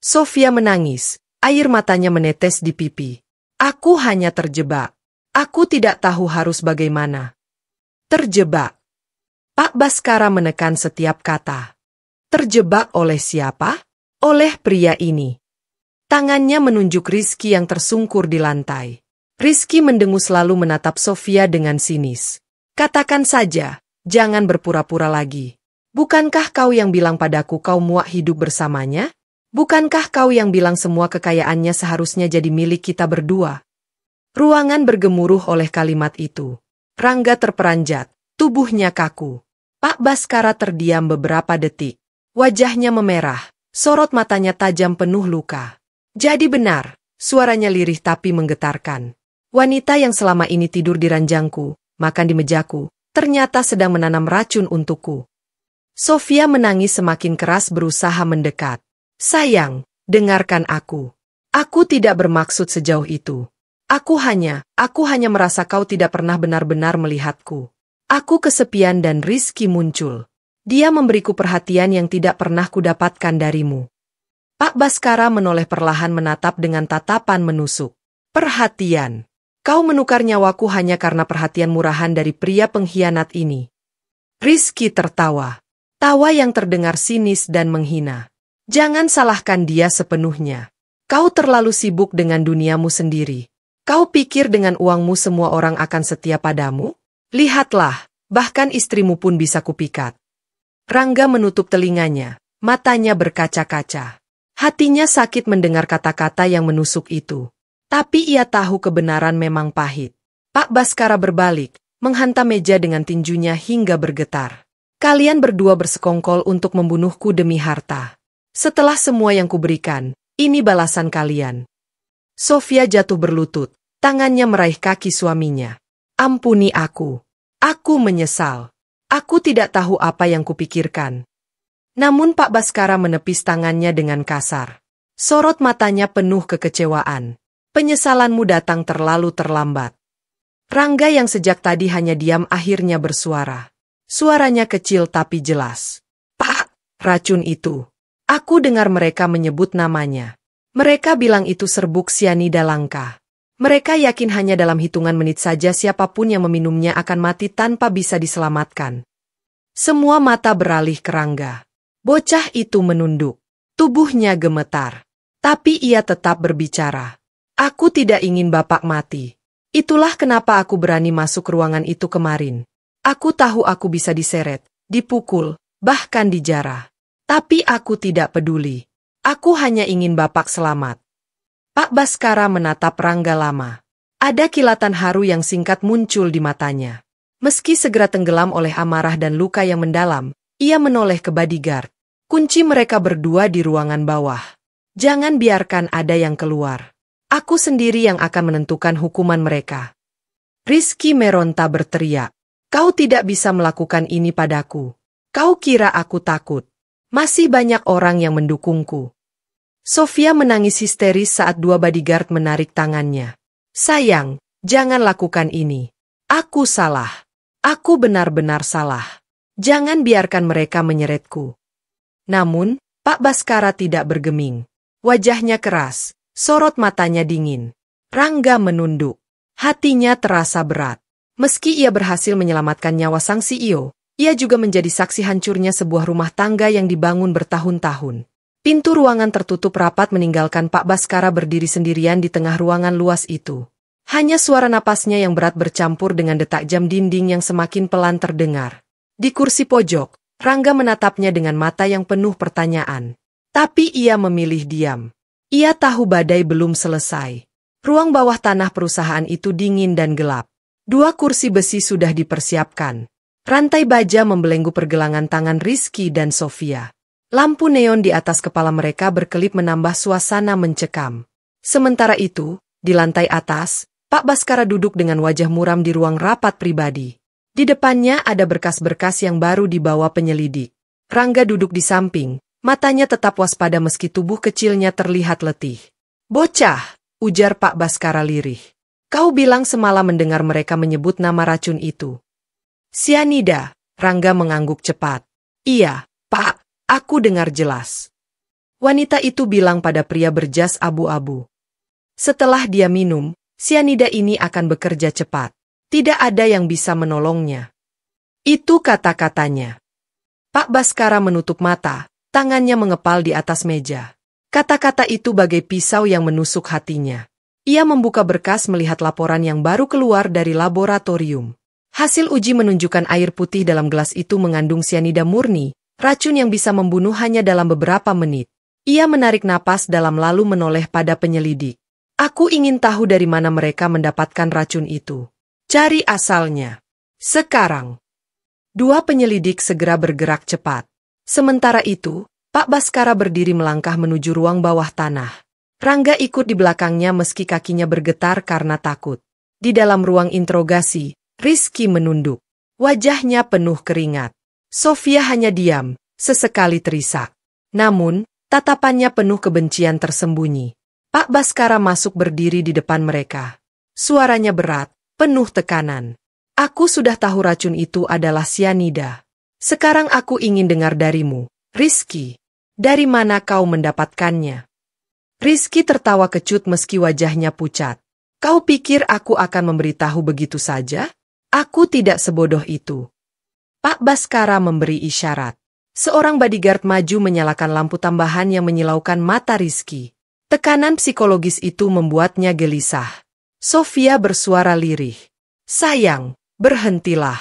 Sofia menangis, air matanya menetes di pipi. Aku hanya terjebak. Aku tidak tahu harus bagaimana. Terjebak. Pak Baskara menekan setiap kata. Terjebak oleh siapa? Oleh pria ini. Tangannya menunjuk Rizky yang tersungkur di lantai. Rizky mendengus lalu menatap Sofia dengan sinis. Katakan saja, jangan berpura-pura lagi. Bukankah kau yang bilang padaku kau muak hidup bersamanya? Bukankah kau yang bilang semua kekayaannya seharusnya jadi milik kita berdua? Ruangan bergemuruh oleh kalimat itu. Rangga terperanjat, tubuhnya kaku. Pak Baskara terdiam beberapa detik. Wajahnya memerah, sorot matanya tajam penuh luka. Jadi benar, suaranya lirih tapi menggetarkan. Wanita yang selama ini tidur di ranjangku, makan di mejaku, ternyata sedang menanam racun untukku. Sofia menangis semakin keras berusaha mendekat. Sayang, dengarkan aku. Aku tidak bermaksud sejauh itu. Aku hanya merasa kau tidak pernah benar-benar melihatku. Aku kesepian dan Rizky muncul. Dia memberiku perhatian yang tidak pernah kudapatkan darimu. Pak Baskara menoleh perlahan menatap dengan tatapan menusuk. Perhatian. Kau menukar nyawaku hanya karena perhatian murahan dari pria pengkhianat ini. Rizky tertawa. Tawa yang terdengar sinis dan menghina. Jangan salahkan dia sepenuhnya. Kau terlalu sibuk dengan duniamu sendiri. Kau pikir dengan uangmu semua orang akan setia padamu? Lihatlah, bahkan istrimu pun bisa kupikat. Rangga menutup telinganya, matanya berkaca-kaca. Hatinya sakit mendengar kata-kata yang menusuk itu. Tapi ia tahu kebenaran memang pahit. Pak Baskara berbalik, menghantam meja dengan tinjunya hingga bergetar. Kalian berdua bersekongkol untuk membunuhku demi harta. Setelah semua yang kuberikan, ini balasan kalian. Sofia jatuh berlutut, tangannya meraih kaki suaminya. Ampuni aku. Aku menyesal. Aku tidak tahu apa yang kupikirkan. Namun Pak Baskara menepis tangannya dengan kasar. Sorot matanya penuh kekecewaan. Penyesalanmu datang terlalu terlambat. Rangga yang sejak tadi hanya diam akhirnya bersuara. Suaranya kecil tapi jelas. Pak, racun itu. Aku dengar mereka menyebut namanya. Mereka bilang itu serbuk sianida langka. Mereka yakin hanya dalam hitungan menit saja siapapun yang meminumnya akan mati tanpa bisa diselamatkan. Semua mata beralih ke Rangga. Bocah itu menunduk. Tubuhnya gemetar. Tapi ia tetap berbicara. Aku tidak ingin Bapak mati. Itulah kenapa aku berani masuk ruangan itu kemarin. Aku tahu aku bisa diseret, dipukul, bahkan dijarah. Tapi aku tidak peduli. Aku hanya ingin Bapak selamat. Pak Baskara menatap Rangga lama. Ada kilatan haru yang singkat muncul di matanya. Meski segera tenggelam oleh amarah dan luka yang mendalam, ia menoleh ke bodyguard. Kunci mereka berdua di ruangan bawah. Jangan biarkan ada yang keluar. Aku sendiri yang akan menentukan hukuman mereka. Rizky meronta berteriak. Kau tidak bisa melakukan ini padaku. Kau kira aku takut. Masih banyak orang yang mendukungku. Sofia menangis histeris saat dua bodyguard menarik tangannya. Sayang, jangan lakukan ini. Aku salah. Aku benar-benar salah. Jangan biarkan mereka menyeretku. Namun, Pak Baskara tidak bergeming. Wajahnya keras, sorot matanya dingin. Rangga menunduk. Hatinya terasa berat. Meski ia berhasil menyelamatkan nyawa sang CEO, ia juga menjadi saksi hancurnya sebuah rumah tangga yang dibangun bertahun-tahun. Pintu ruangan tertutup rapat meninggalkan Pak Baskara berdiri sendirian di tengah ruangan luas itu. Hanya suara napasnya yang berat bercampur dengan detak jam dinding yang semakin pelan terdengar. Di kursi pojok, Rangga menatapnya dengan mata yang penuh pertanyaan. Tapi ia memilih diam. Ia tahu badai belum selesai. Ruang bawah tanah perusahaan itu dingin dan gelap. Dua kursi besi sudah dipersiapkan. Rantai baja membelenggu pergelangan tangan Rizky dan Sofia. Lampu neon di atas kepala mereka berkelip menambah suasana mencekam. Sementara itu, di lantai atas, Pak Baskara duduk dengan wajah muram di ruang rapat pribadi. Di depannya ada berkas-berkas yang baru dibawa penyelidik. Rangga duduk di samping, matanya tetap waspada meski tubuh kecilnya terlihat letih. Bocah, ujar Pak Baskara lirih. Kau bilang semalam mendengar mereka menyebut nama racun itu. Sianida, Rangga mengangguk cepat. Iya, Pak, aku dengar jelas. Wanita itu bilang pada pria berjas abu-abu. Setelah dia minum, sianida ini akan bekerja cepat. Tidak ada yang bisa menolongnya. Itu kata-katanya. Pak Baskara menutup mata, tangannya mengepal di atas meja. Kata-kata itu bagai pisau yang menusuk hatinya. Ia membuka berkas melihat laporan yang baru keluar dari laboratorium. Hasil uji menunjukkan air putih dalam gelas itu mengandung sianida murni, racun yang bisa membunuh hanya dalam beberapa menit. Ia menarik napas dalam lalu menoleh pada penyelidik. Aku ingin tahu dari mana mereka mendapatkan racun itu. Cari asalnya. Sekarang. Dua penyelidik segera bergerak cepat. Sementara itu, Pak Baskara berdiri melangkah menuju ruang bawah tanah. Rangga ikut di belakangnya meski kakinya bergetar karena takut. Di dalam ruang interogasi, Rizky menunduk. Wajahnya penuh keringat. Sofia hanya diam, sesekali terisak. Namun, tatapannya penuh kebencian tersembunyi. Pak Baskara masuk berdiri di depan mereka. Suaranya berat, penuh tekanan. Aku sudah tahu racun itu adalah sianida. Sekarang aku ingin dengar darimu, Rizky. Dari mana kau mendapatkannya? Rizky tertawa kecut meski wajahnya pucat. Kau pikir aku akan memberitahu begitu saja? Aku tidak sebodoh itu. Pak Baskara memberi isyarat. Seorang bodyguard maju menyalakan lampu tambahan yang menyilaukan mata Rizky. Tekanan psikologis itu membuatnya gelisah. Sofia bersuara lirih. Sayang, berhentilah.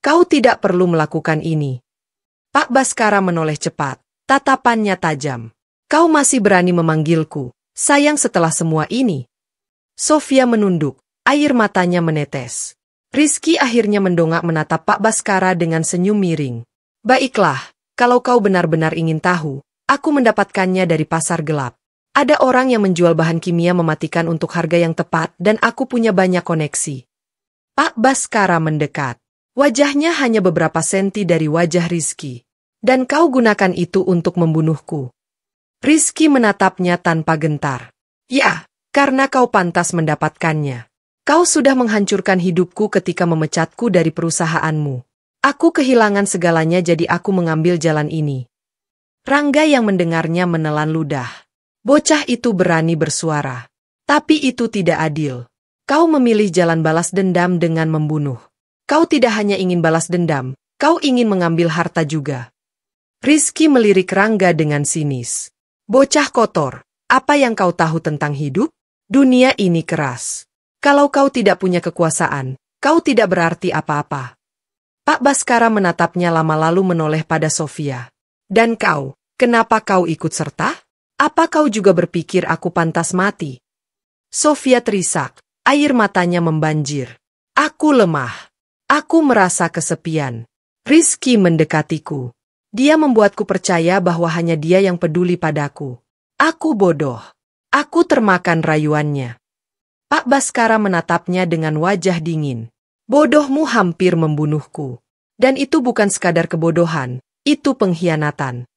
Kau tidak perlu melakukan ini. Pak Baskara menoleh cepat, tatapannya tajam. Kau masih berani memanggilku, sayang setelah semua ini. Sofia menunduk, air matanya menetes. Rizky akhirnya mendongak menatap Pak Baskara dengan senyum miring. Baiklah, kalau kau benar-benar ingin tahu, aku mendapatkannya dari pasar gelap. Ada orang yang menjual bahan kimia mematikan untuk harga yang tepat dan aku punya banyak koneksi. Pak Baskara mendekat. Wajahnya hanya beberapa senti dari wajah Rizky. Dan kau gunakan itu untuk membunuhku. Rizky menatapnya tanpa gentar. Ya, karena kau pantas mendapatkannya. Kau sudah menghancurkan hidupku ketika memecatku dari perusahaanmu. Aku kehilangan segalanya jadi aku mengambil jalan ini. Rangga yang mendengarnya menelan ludah. Bocah itu berani bersuara. Tapi itu tidak adil. Kau memilih jalan balas dendam dengan membunuh. Kau tidak hanya ingin balas dendam, kau ingin mengambil harta juga. Rizky melirik Rangga dengan sinis. Bocah kotor, apa yang kau tahu tentang hidup? Dunia ini keras. Kalau kau tidak punya kekuasaan, kau tidak berarti apa-apa. Pak Baskara menatapnya lama lalu menoleh pada Sofia. Dan kau, kenapa kau ikut serta? Apa kau juga berpikir aku pantas mati? Sofia terisak, air matanya membanjir. Aku lemah. Aku merasa kesepian. Rizky mendekatiku. Dia membuatku percaya bahwa hanya dia yang peduli padaku. Aku bodoh. Aku termakan rayuannya. Pak Baskara menatapnya dengan wajah dingin. Bodohmu hampir membunuhku. Dan itu bukan sekadar kebodohan, itu pengkhianatan.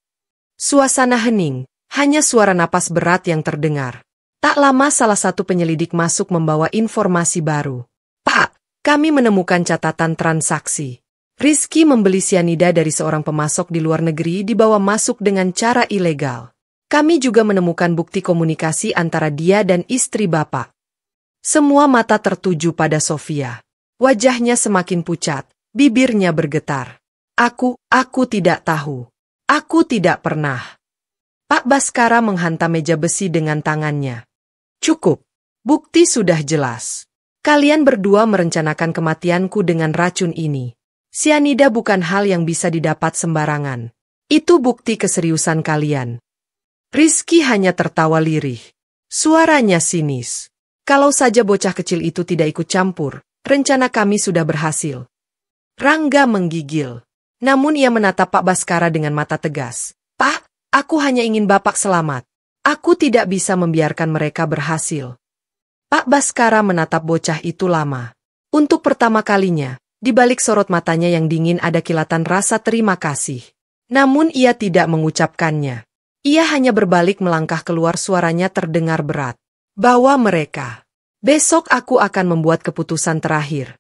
Suasana hening, hanya suara napas berat yang terdengar. Tak lama salah satu penyelidik masuk membawa informasi baru. Pak, kami menemukan catatan transaksi. Rizky membeli sianida dari seorang pemasok di luar negeri dibawa masuk dengan cara ilegal. Kami juga menemukan bukti komunikasi antara dia dan istri Bapak. Semua mata tertuju pada Sofia. Wajahnya semakin pucat, bibirnya bergetar. Aku tidak tahu. Aku tidak pernah. Pak Baskara menghantam meja besi dengan tangannya. Cukup. Bukti sudah jelas. Kalian berdua merencanakan kematianku dengan racun ini. Sianida bukan hal yang bisa didapat sembarangan. Itu bukti keseriusan kalian. Rizky hanya tertawa lirih. Suaranya sinis. Kalau saja bocah kecil itu tidak ikut campur, rencana kami sudah berhasil. Rangga menggigil. Namun ia menatap Pak Baskara dengan mata tegas. Pak, aku hanya ingin Bapak selamat. Aku tidak bisa membiarkan mereka berhasil. Pak Baskara menatap bocah itu lama. Untuk pertama kalinya, di balik sorot matanya yang dingin ada kilatan rasa terima kasih. Namun ia tidak mengucapkannya. Ia hanya berbalik melangkah keluar, suaranya terdengar berat. Bawa mereka. Besok aku akan membuat keputusan terakhir.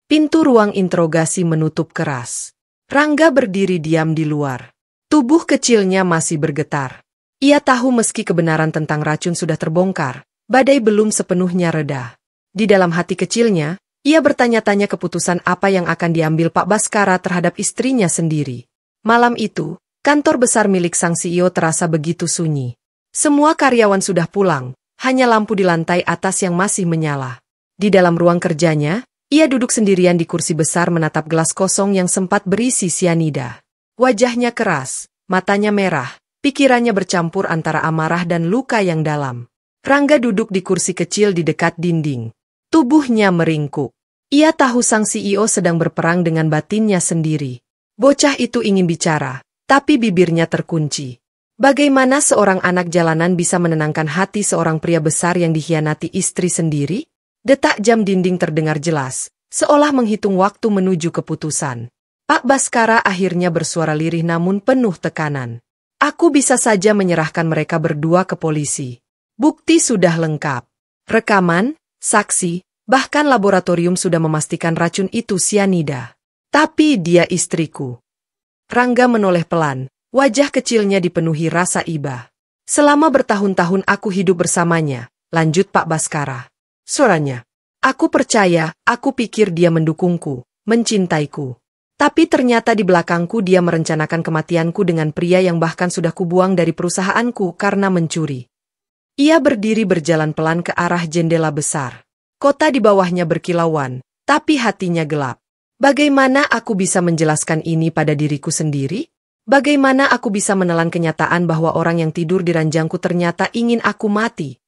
Pintu ruang interogasi menutup keras. Rangga berdiri diam di luar. Tubuh kecilnya masih bergetar. Ia tahu meski kebenaran tentang racun sudah terbongkar, badai belum sepenuhnya reda. Di dalam hati kecilnya, Ia bertanya-tanya keputusan apa yang akan diambil Pak Baskara terhadap istrinya sendiri. Malam itu, kantor besar milik sang CEO terasa begitu sunyi. Semua karyawan sudah pulang, hanya lampu di lantai atas yang masih menyala. Di dalam ruang kerjanya, ia duduk sendirian di kursi besar menatap gelas kosong yang sempat berisi sianida. Wajahnya keras, matanya merah, pikirannya bercampur antara amarah dan luka yang dalam. Rangga duduk di kursi kecil di dekat dinding. Tubuhnya meringkuk. Ia tahu sang CEO sedang berperang dengan batinnya sendiri. Bocah itu ingin bicara, tapi bibirnya terkunci. Bagaimana seorang anak jalanan bisa menenangkan hati seorang pria besar yang dikhianati istri sendiri? Detak jam dinding terdengar jelas, seolah menghitung waktu menuju keputusan. Pak Baskara akhirnya bersuara lirih namun penuh tekanan. Aku bisa saja menyerahkan mereka berdua ke polisi. Bukti sudah lengkap. Rekaman, saksi, bahkan laboratorium sudah memastikan racun itu sianida. Tapi dia istriku. Rangga menoleh pelan, wajah kecilnya dipenuhi rasa iba. Selama bertahun-tahun aku hidup bersamanya, lanjut Pak Baskara. Suaranya. Aku percaya, aku pikir dia mendukungku, mencintaiku. Tapi ternyata di belakangku dia merencanakan kematianku dengan pria yang bahkan sudah kubuang dari perusahaanku karena mencuri. Ia berdiri berjalan pelan ke arah jendela besar. Kota di bawahnya berkilauan, tapi hatinya gelap. Bagaimana aku bisa menjelaskan ini pada diriku sendiri? Bagaimana aku bisa menelan kenyataan bahwa orang yang tidur di ranjangku ternyata ingin aku mati?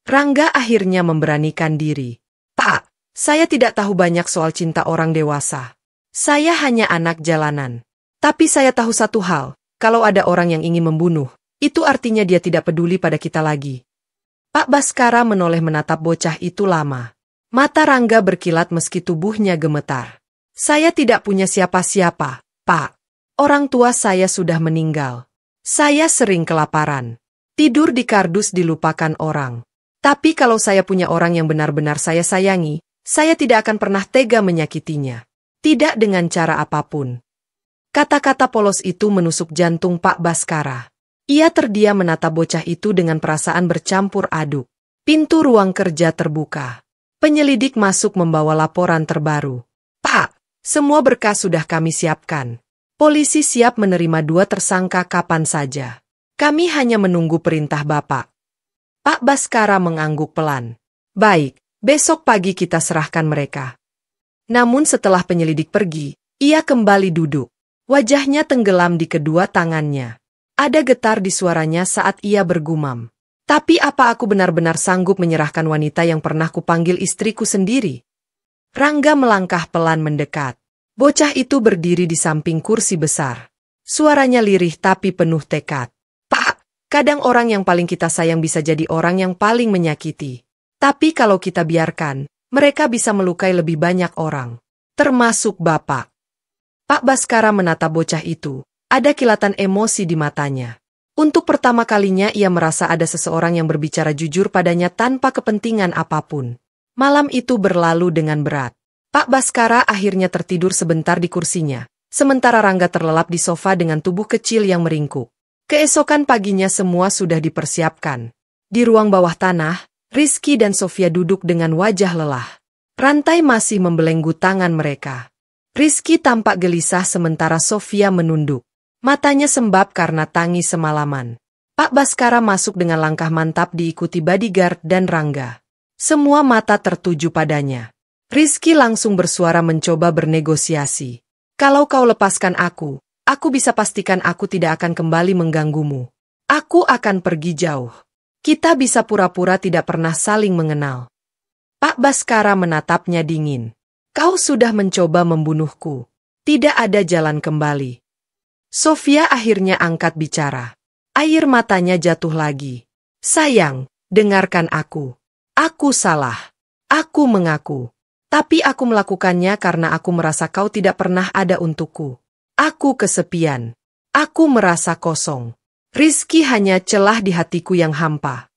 Rangga akhirnya memberanikan diri. Pak, saya tidak tahu banyak soal cinta orang dewasa. Saya hanya anak jalanan. Tapi saya tahu satu hal, kalau ada orang yang ingin membunuh, itu artinya dia tidak peduli pada kita lagi. Pak Baskara menoleh menatap bocah itu lama. Mata Rangga berkilat meski tubuhnya gemetar. Saya tidak punya siapa-siapa, Pak. Orang tua saya sudah meninggal. Saya sering kelaparan. Tidur di kardus dilupakan orang. Tapi kalau saya punya orang yang benar-benar saya sayangi, saya tidak akan pernah tega menyakitinya. Tidak dengan cara apapun. Kata-kata polos itu menusuk jantung Pak Baskara. Ia terdiam menatap bocah itu dengan perasaan bercampur aduk. Pintu ruang kerja terbuka. Penyelidik masuk membawa laporan terbaru. Pak, semua berkas sudah kami siapkan. Polisi siap menerima 2 tersangka kapan saja. Kami hanya menunggu perintah Bapak. Pak Baskara mengangguk pelan. Baik, besok pagi kita serahkan mereka. Namun setelah penyelidik pergi, ia kembali duduk. Wajahnya tenggelam di kedua tangannya. Ada getar di suaranya saat ia bergumam. Tapi apa aku benar-benar sanggup menyerahkan wanita yang pernah kupanggil istriku sendiri? Rangga melangkah pelan mendekat. Bocah itu berdiri di samping kursi besar. Suaranya lirih tapi penuh tekad. Pak, kadang orang yang paling kita sayang bisa jadi orang yang paling menyakiti. Tapi kalau kita biarkan, mereka bisa melukai lebih banyak orang. Termasuk Bapak. Pak Baskara menatap bocah itu. Ada kilatan emosi di matanya. Untuk pertama kalinya ia merasa ada seseorang yang berbicara jujur padanya tanpa kepentingan apapun. Malam itu berlalu dengan berat. Pak Baskara akhirnya tertidur sebentar di kursinya, sementara Rangga terlelap di sofa dengan tubuh kecil yang meringkuk. Keesokan paginya semua sudah dipersiapkan. Di ruang bawah tanah, Rizky dan Sofia duduk dengan wajah lelah. Rantai masih membelenggu tangan mereka. Rizky tampak gelisah sementara Sofia menunduk. Matanya sembab karena tangis semalaman. Pak Baskara masuk dengan langkah mantap diikuti bodyguard dan Rangga. Semua mata tertuju padanya. Rizky langsung bersuara mencoba bernegosiasi. Kalau kau lepaskan aku bisa pastikan aku tidak akan kembali mengganggumu. Aku akan pergi jauh. Kita bisa pura-pura tidak pernah saling mengenal. Pak Baskara menatapnya dingin. Kau sudah mencoba membunuhku. Tidak ada jalan kembali. Sofia akhirnya angkat bicara. Air matanya jatuh lagi. Sayang, dengarkan aku. Aku salah. Aku mengaku. Tapi aku melakukannya karena aku merasa kau tidak pernah ada untukku. Aku kesepian. Aku merasa kosong. Rizky hanya celah di hatiku yang hampa.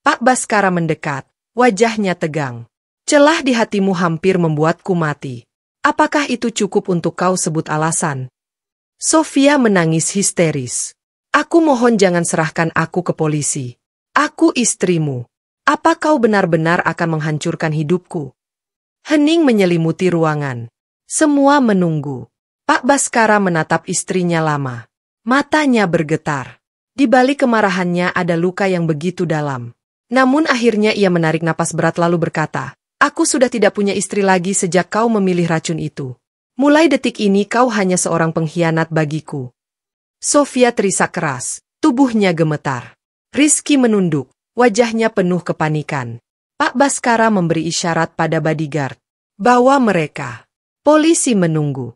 Pak Baskara mendekat, wajahnya tegang. Celah di hatimu hampir membuatku mati. Apakah itu cukup untuk kau sebut alasan? Sofia menangis histeris. Aku mohon jangan serahkan aku ke polisi. Aku istrimu. Apa kau benar-benar akan menghancurkan hidupku? Hening menyelimuti ruangan. Semua menunggu. Pak Baskara menatap istrinya lama. Matanya bergetar. Di balik kemarahannya ada luka yang begitu dalam. Namun akhirnya ia menarik napas berat lalu berkata, "Aku sudah tidak punya istri lagi sejak kau memilih racun itu. Mulai detik ini kau hanya seorang pengkhianat bagiku." Sofia terisak keras, tubuhnya gemetar. Rizky menunduk, wajahnya penuh kepanikan. Pak Baskara memberi isyarat pada bodyguard. Bawa mereka. Polisi menunggu.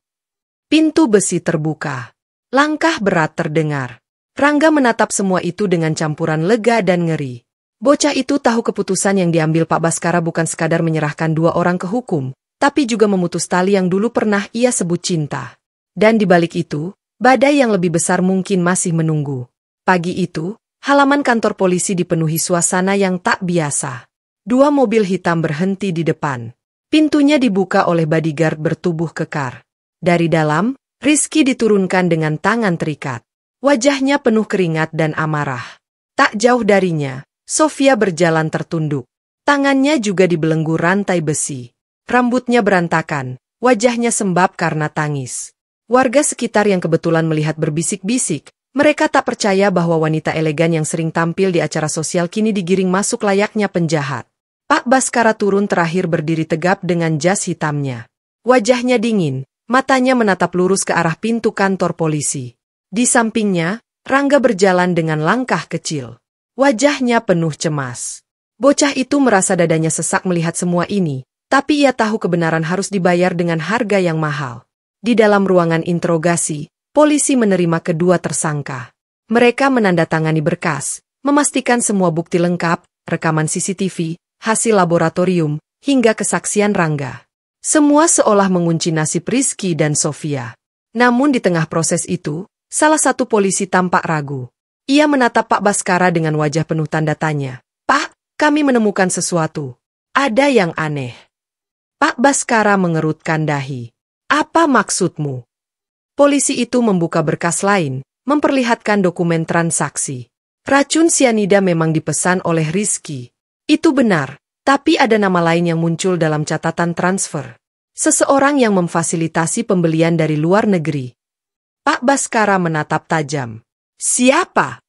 Pintu besi terbuka. Langkah berat terdengar. Rangga menatap semua itu dengan campuran lega dan ngeri. Bocah itu tahu keputusan yang diambil Pak Baskara bukan sekadar menyerahkan dua orang ke hukum, tapi juga memutus tali yang dulu pernah ia sebut cinta. Dan di balik itu, badai yang lebih besar mungkin masih menunggu. Pagi itu, halaman kantor polisi dipenuhi suasana yang tak biasa. Dua mobil hitam berhenti di depan. Pintunya dibuka oleh bodyguard bertubuh kekar. Dari dalam, Rizky diturunkan dengan tangan terikat. Wajahnya penuh keringat dan amarah. Tak jauh darinya, Sofia berjalan tertunduk. Tangannya juga dibelenggu rantai besi. Rambutnya berantakan, wajahnya sembab karena tangis. Warga sekitar yang kebetulan melihat berbisik-bisik, mereka tak percaya bahwa wanita elegan yang sering tampil di acara sosial kini digiring masuk layaknya penjahat. Pak Baskara turun terakhir berdiri tegap dengan jas hitamnya. Wajahnya dingin, matanya menatap lurus ke arah pintu kantor polisi. Di sampingnya, Rangga berjalan dengan langkah kecil. Wajahnya penuh cemas. Bocah itu merasa dadanya sesak melihat semua ini, tapi ia tahu kebenaran harus dibayar dengan harga yang mahal. Di dalam ruangan interogasi, polisi menerima kedua tersangka. Mereka menandatangani berkas, memastikan semua bukti lengkap, rekaman CCTV, hasil laboratorium, hingga kesaksian Rangga. Semua seolah mengunci nasib Rizky dan Sofia. Namun di tengah proses itu, salah satu polisi tampak ragu. Ia menatap Pak Baskara dengan wajah penuh tanda tanya. "Pak, kami menemukan sesuatu. Ada yang aneh." Pak Baskara mengerutkan dahi. "Apa maksudmu?" Polisi itu membuka berkas lain, memperlihatkan dokumen transaksi. Racun sianida memang dipesan oleh Rizky. Itu benar, tapi ada nama lain yang muncul dalam catatan transfer. Seseorang yang memfasilitasi pembelian dari luar negeri. Pak Baskara menatap tajam. "Siapa?"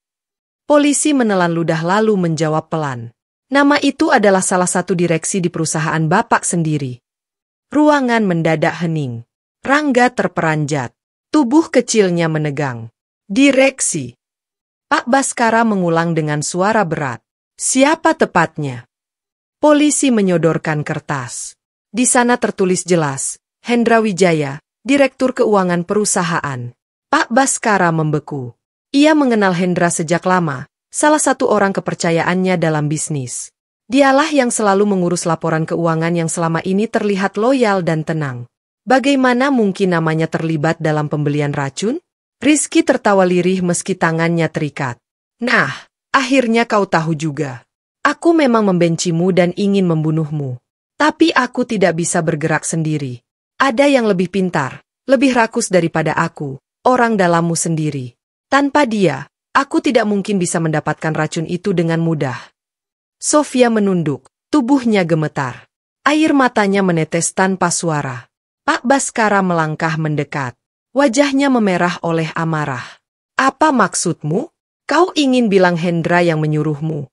Polisi menelan ludah lalu menjawab pelan. "Nama itu adalah salah satu direksi di perusahaan Bapak sendiri." Ruangan mendadak hening. Rangga terperanjat. Tubuh kecilnya menegang. "Direksi." Pak Baskara mengulang dengan suara berat. "Siapa tepatnya?" Polisi menyodorkan kertas. Di sana tertulis jelas, Hendra Wijaya, Direktur Keuangan Perusahaan. Pak Baskara membeku. Ia mengenal Hendra sejak lama, salah satu orang kepercayaannya dalam bisnis. Dialah yang selalu mengurus laporan keuangan yang selama ini terlihat loyal dan tenang. Bagaimana mungkin namanya terlibat dalam pembelian racun? Rizky tertawa lirih meski tangannya terikat. "Nah, akhirnya kau tahu juga. Aku memang membencimu dan ingin membunuhmu. Tapi aku tidak bisa bergerak sendiri. Ada yang lebih pintar, lebih rakus daripada aku, orang dalammu sendiri. Tanpa dia, aku tidak mungkin bisa mendapatkan racun itu dengan mudah." Sofia menunduk, tubuhnya gemetar. Air matanya menetes tanpa suara. Pak Baskara melangkah mendekat. Wajahnya memerah oleh amarah. "Apa maksudmu? Kau ingin bilang Hendra yang menyuruhmu?"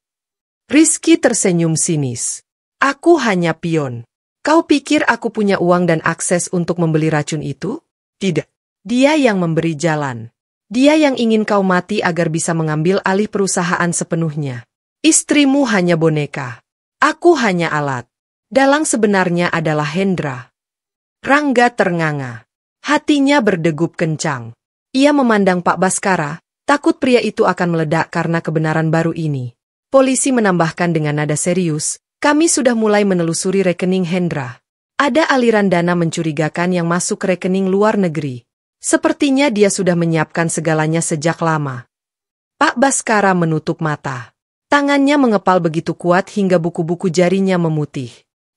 Rizky tersenyum sinis. "Aku hanya pion. Kau pikir aku punya uang dan akses untuk membeli racun itu? Tidak. Dia yang memberi jalan. Dia yang ingin kau mati agar bisa mengambil alih perusahaan sepenuhnya. Istrimu hanya boneka. Aku hanya alat. Dalang sebenarnya adalah Hendra." Rangga ternganga. Hatinya berdegup kencang. Ia memandang Pak Baskara, takut pria itu akan meledak karena kebenaran baru ini. Polisi menambahkan dengan nada serius, "Kami sudah mulai menelusuri rekening Hendra. Ada aliran dana mencurigakan yang masuk ke rekening luar negeri. Sepertinya dia sudah menyiapkan segalanya sejak lama." Pak Baskara menutup mata. Tangannya mengepal begitu kuat hingga buku-buku jarinya memutih.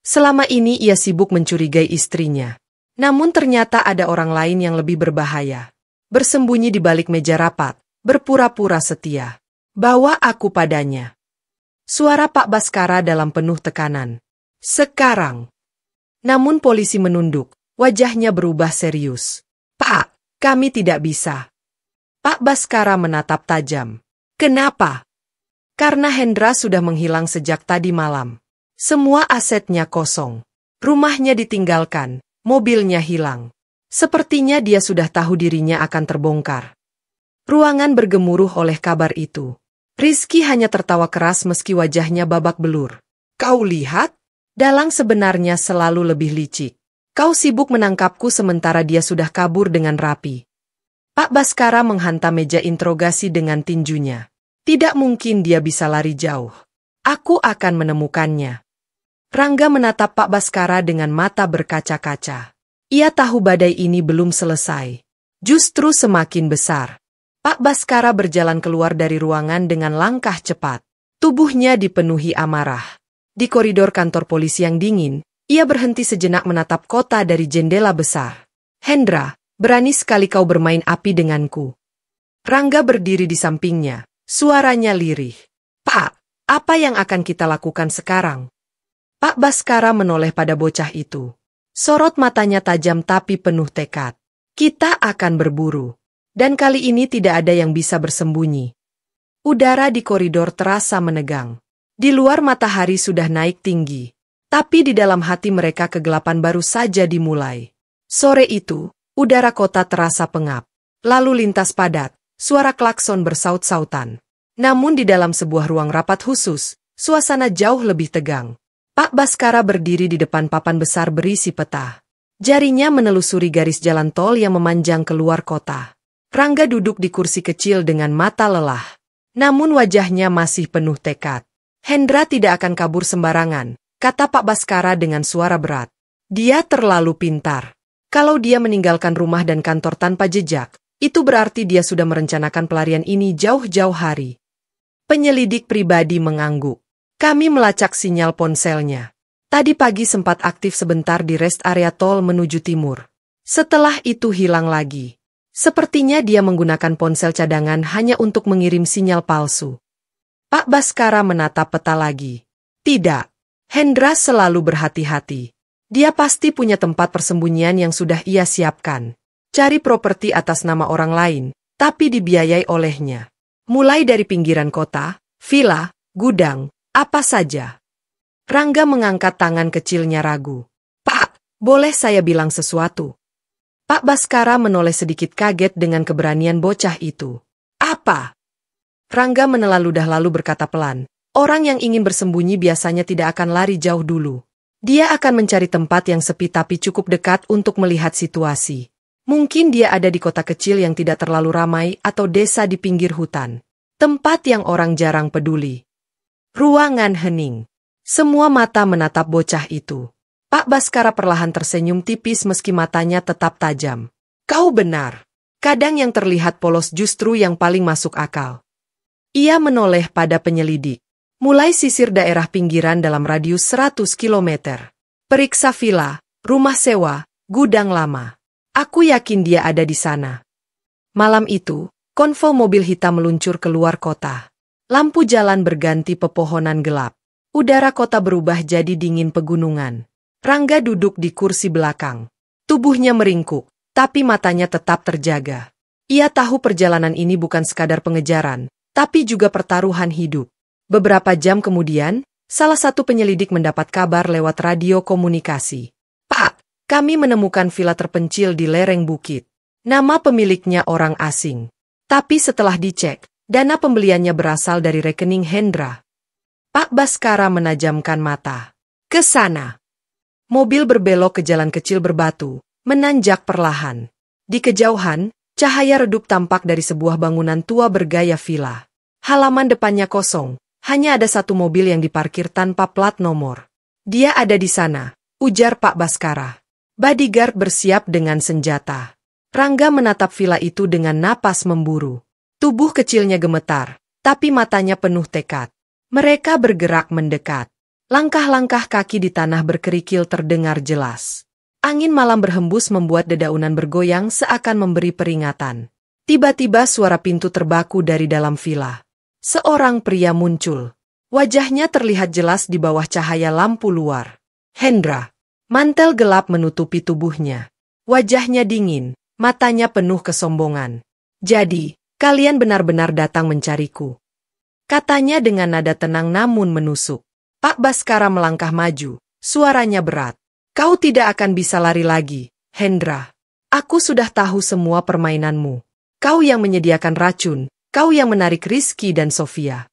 Selama ini ia sibuk mencurigai istrinya. Namun ternyata ada orang lain yang lebih berbahaya. Bersembunyi di balik meja rapat, berpura-pura setia. "Bawa aku padanya." Suara Pak Baskara dalam penuh tekanan. "Sekarang." Namun polisi menunduk, wajahnya berubah serius. Pak, kami tidak bisa. Pak Baskara menatap tajam. Kenapa? Karena Hendra sudah menghilang sejak tadi malam. Semua asetnya kosong. Rumahnya ditinggalkan, mobilnya hilang. Sepertinya dia sudah tahu dirinya akan terbongkar. Ruangan bergemuruh oleh kabar itu. Rizky hanya tertawa keras meski wajahnya babak belur. Kau lihat? Dalang sebenarnya selalu lebih licik. Kau sibuk menangkapku sementara dia sudah kabur dengan rapi. Pak Baskara menghantam meja interogasi dengan tinjunya. Tidak mungkin dia bisa lari jauh. Aku akan menemukannya. Rangga menatap Pak Baskara dengan mata berkaca-kaca. Ia tahu badai ini belum selesai. Justru semakin besar. Pak Baskara berjalan keluar dari ruangan dengan langkah cepat. Tubuhnya dipenuhi amarah. Di koridor kantor polisi yang dingin, ia berhenti sejenak menatap kota dari jendela besar. Hendra, berani sekali kau bermain api denganku. Rangga berdiri di sampingnya, suaranya lirih. Pak, apa yang akan kita lakukan sekarang? Pak Baskara menoleh pada bocah itu. Sorot matanya tajam tapi penuh tekad. Kita akan berburu. Dan kali ini tidak ada yang bisa bersembunyi. Udara di koridor terasa menegang. Di luar matahari sudah naik tinggi. Tapi di dalam hati mereka kegelapan baru saja dimulai. Sore itu, udara kota terasa pengap. Lalu lintas padat, suara klakson bersaut-sautan. Namun di dalam sebuah ruang rapat khusus, suasana jauh lebih tegang. Pak Baskara berdiri di depan papan besar berisi peta. Jarinya menelusuri garis jalan tol yang memanjang keluar kota. Rangga duduk di kursi kecil dengan mata lelah. Namun wajahnya masih penuh tekad. Hendra tidak akan kabur sembarangan, kata Pak Baskara dengan suara berat. Dia terlalu pintar. Kalau dia meninggalkan rumah dan kantor tanpa jejak, itu berarti dia sudah merencanakan pelarian ini jauh-jauh hari. Penyelidik pribadi mengangguk. Kami melacak sinyal ponselnya. Tadi pagi sempat aktif sebentar di rest area tol menuju timur. Setelah itu hilang lagi. Sepertinya dia menggunakan ponsel cadangan hanya untuk mengirim sinyal palsu. Pak Baskara menatap peta lagi. Tidak. Hendra selalu berhati-hati. Dia pasti punya tempat persembunyian yang sudah ia siapkan. Cari properti atas nama orang lain, tapi dibiayai olehnya. Mulai dari pinggiran kota, villa, gudang, apa saja. Rangga mengangkat tangan kecilnya ragu. Pak, boleh saya bilang sesuatu? Pak Baskara menoleh sedikit kaget dengan keberanian bocah itu. Apa? Rangga menelan ludah lalu berkata pelan. Orang yang ingin bersembunyi biasanya tidak akan lari jauh dulu. Dia akan mencari tempat yang sepi tapi cukup dekat untuk melihat situasi. Mungkin dia ada di kota kecil yang tidak terlalu ramai atau desa di pinggir hutan. Tempat yang orang jarang peduli. Ruangan hening. Semua mata menatap bocah itu. Pak Baskara perlahan tersenyum tipis meski matanya tetap tajam. Kau benar. Kadang yang terlihat polos justru yang paling masuk akal. Ia menoleh pada penyelidik. Mulai sisir daerah pinggiran dalam radius 100 km. Periksa villa, rumah sewa, gudang lama. Aku yakin dia ada di sana. Malam itu, konvoi mobil hitam meluncur keluar kota. Lampu jalan berganti pepohonan gelap. Udara kota berubah jadi dingin pegunungan. Rangga duduk di kursi belakang. Tubuhnya meringkuk, tapi matanya tetap terjaga. Ia tahu perjalanan ini bukan sekadar pengejaran, tapi juga pertaruhan hidup. Beberapa jam kemudian, salah satu penyelidik mendapat kabar lewat radio komunikasi. Pak, kami menemukan villa terpencil di lereng bukit. Nama pemiliknya orang asing. Tapi setelah dicek, dana pembeliannya berasal dari rekening Hendra. Pak Baskara menajamkan mata. Ke sana. Mobil berbelok ke jalan kecil berbatu, menanjak perlahan. Di kejauhan, cahaya redup tampak dari sebuah bangunan tua bergaya villa. Halaman depannya kosong, hanya ada satu mobil yang diparkir tanpa plat nomor. Dia ada di sana, ujar Pak Baskara. Bodyguard bersiap dengan senjata. Rangga menatap villa itu dengan napas memburu. Tubuh kecilnya gemetar, tapi matanya penuh tekad. Mereka bergerak mendekat. Langkah-langkah kaki di tanah berkerikil terdengar jelas. Angin malam berhembus membuat dedaunan bergoyang seakan memberi peringatan. Tiba-tiba suara pintu terbaku dari dalam villa. Seorang pria muncul. Wajahnya terlihat jelas di bawah cahaya lampu luar. Hendra. Mantel gelap menutupi tubuhnya. Wajahnya dingin, matanya penuh kesombongan. Jadi, kalian benar-benar datang mencariku. Katanya dengan nada tenang namun menusuk. Pak Baskara melangkah maju, suaranya berat. Kau tidak akan bisa lari lagi, Hendra. Aku sudah tahu semua permainanmu. Kau yang menyediakan racun, kau yang menarik Rizky dan Sofia.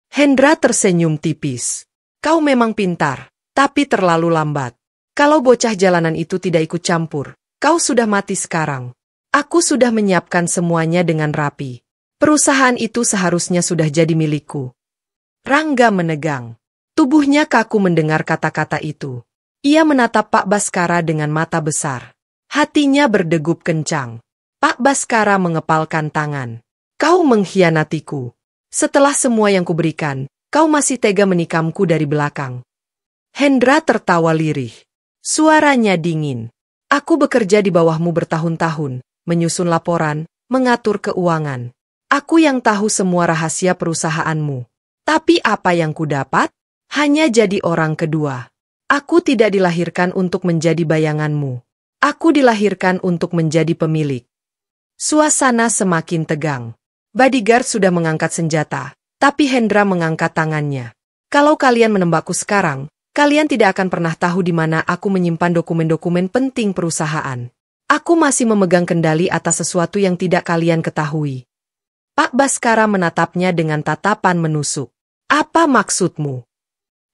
Hendra tersenyum tipis. Kau memang pintar, tapi terlalu lambat. Kalau bocah jalanan itu tidak ikut campur, kau sudah mati sekarang. Aku sudah menyiapkan semuanya dengan rapi. Perusahaan itu seharusnya sudah jadi milikku. Rangga menegang. Tubuhnya kaku mendengar kata-kata itu. Ia menatap Pak Baskara dengan mata besar. Hatinya berdegup kencang. Pak Baskara mengepalkan tangan. Kau mengkhianatiku. Setelah semua yang kuberikan, kau masih tega menikamku dari belakang. Hendra tertawa lirih. Suaranya dingin. Aku bekerja di bawahmu bertahun-tahun, menyusun laporan, mengatur keuangan. Aku yang tahu semua rahasia perusahaanmu. Tapi apa yang kudapat? Hanya jadi orang kedua. Aku tidak dilahirkan untuk menjadi bayanganmu. Aku dilahirkan untuk menjadi pemilik. Suasana semakin tegang. Bodyguard sudah mengangkat senjata, tapi Hendra mengangkat tangannya. Kalau kalian menembakku sekarang, kalian tidak akan pernah tahu di mana aku menyimpan dokumen-dokumen penting perusahaan. Aku masih memegang kendali atas sesuatu yang tidak kalian ketahui. Pak Baskara menatapnya dengan tatapan menusuk. Apa maksudmu?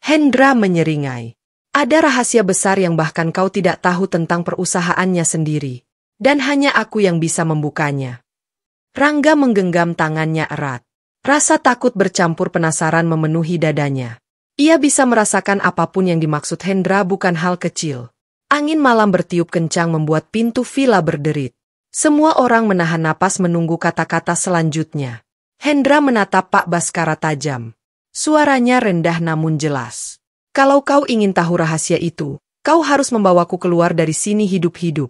Hendra menyeringai. Ada rahasia besar yang bahkan kau tidak tahu tentang perusahaannya sendiri. Dan hanya aku yang bisa membukanya. Rangga menggenggam tangannya erat. Rasa takut bercampur penasaran memenuhi dadanya. Ia bisa merasakan apapun yang dimaksud Hendra bukan hal kecil. Angin malam bertiup kencang membuat pintu villa berderit. Semua orang menahan napas menunggu kata-kata selanjutnya. Hendra menatap Pak Baskara tajam. Suaranya rendah namun jelas. Kalau kau ingin tahu rahasia itu, kau harus membawaku keluar dari sini hidup-hidup.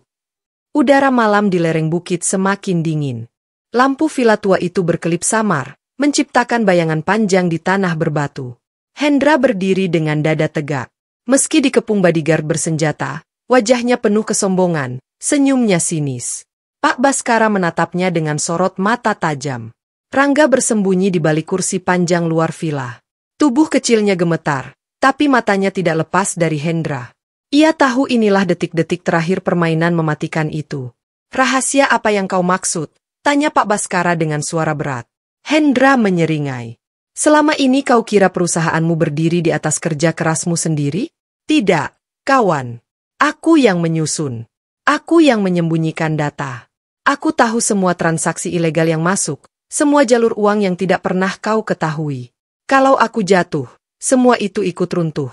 Udara malam di lereng bukit semakin dingin. Lampu villa tua itu berkelip samar, menciptakan bayangan panjang di tanah berbatu. Hendra berdiri dengan dada tegak. Meski dikepung bodyguard bersenjata, wajahnya penuh kesombongan, senyumnya sinis. Pak Baskara menatapnya dengan sorot mata tajam. Rangga bersembunyi di balik kursi panjang luar villa. Tubuh kecilnya gemetar, tapi matanya tidak lepas dari Hendra. Ia tahu inilah detik-detik terakhir permainan mematikan itu. Rahasia apa yang kau maksud? Tanya Pak Baskara dengan suara berat. Hendra menyeringai. Selama ini kau kira perusahaanmu berdiri di atas kerja kerasmu sendiri? Tidak, kawan. Aku yang menyusun. Aku yang menyembunyikan data. Aku tahu semua transaksi ilegal yang masuk, semua jalur uang yang tidak pernah kau ketahui. Kalau aku jatuh, semua itu ikut runtuh.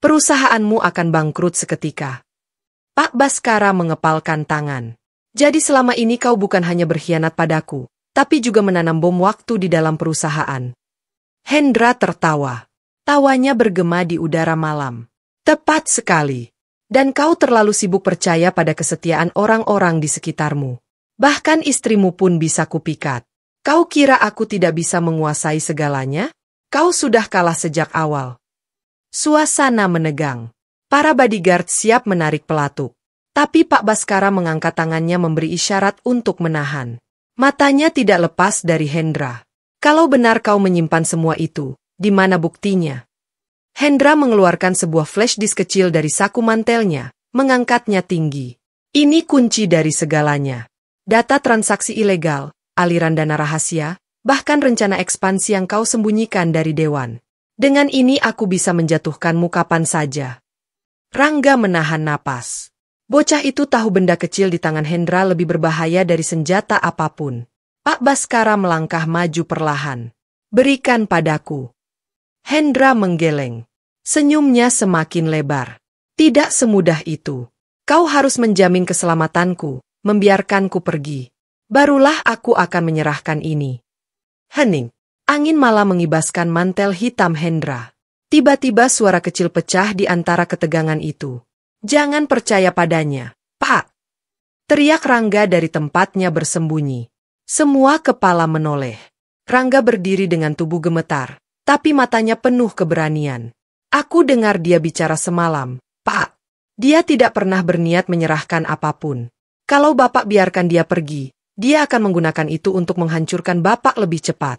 Perusahaanmu akan bangkrut seketika. Pak Baskara mengepalkan tangan. Jadi selama ini kau bukan hanya berkhianat padaku, tapi juga menanam bom waktu di dalam perusahaan. Hendra tertawa. Tawanya bergema di udara malam. Tepat sekali. Dan kau terlalu sibuk percaya pada kesetiaan orang-orang di sekitarmu. Bahkan istrimu pun bisa kupikat. Kau kira aku tidak bisa menguasai segalanya? Kau sudah kalah sejak awal. Suasana menegang. Para bodyguard siap menarik pelatuk. Tapi Pak Baskara mengangkat tangannya memberi isyarat untuk menahan. Matanya tidak lepas dari Hendra. Kalau benar kau menyimpan semua itu, di mana buktinya? Hendra mengeluarkan sebuah flash disk kecil dari saku mantelnya, mengangkatnya tinggi. Ini kunci dari segalanya. Data transaksi ilegal, aliran dana rahasia, bahkan rencana ekspansi yang kau sembunyikan dari Dewan. Dengan ini aku bisa menjatuhkanmu kapan saja. Rangga menahan napas. Bocah itu tahu benda kecil di tangan Hendra lebih berbahaya dari senjata apapun. Pak Baskara melangkah maju perlahan. Berikan padaku. Hendra menggeleng. Senyumnya semakin lebar. Tidak semudah itu. Kau harus menjamin keselamatanku, membiarkanku pergi. Barulah aku akan menyerahkan ini. Hening. Angin malam mengibaskan mantel hitam Hendra. Tiba-tiba suara kecil pecah di antara ketegangan itu. Jangan percaya padanya, Pak. Teriak Rangga dari tempatnya bersembunyi. Semua kepala menoleh. Rangga berdiri dengan tubuh gemetar, tapi matanya penuh keberanian. Aku dengar dia bicara semalam, Pak. Dia tidak pernah berniat menyerahkan apapun. Kalau Bapak biarkan dia pergi, dia akan menggunakan itu untuk menghancurkan Bapak lebih cepat.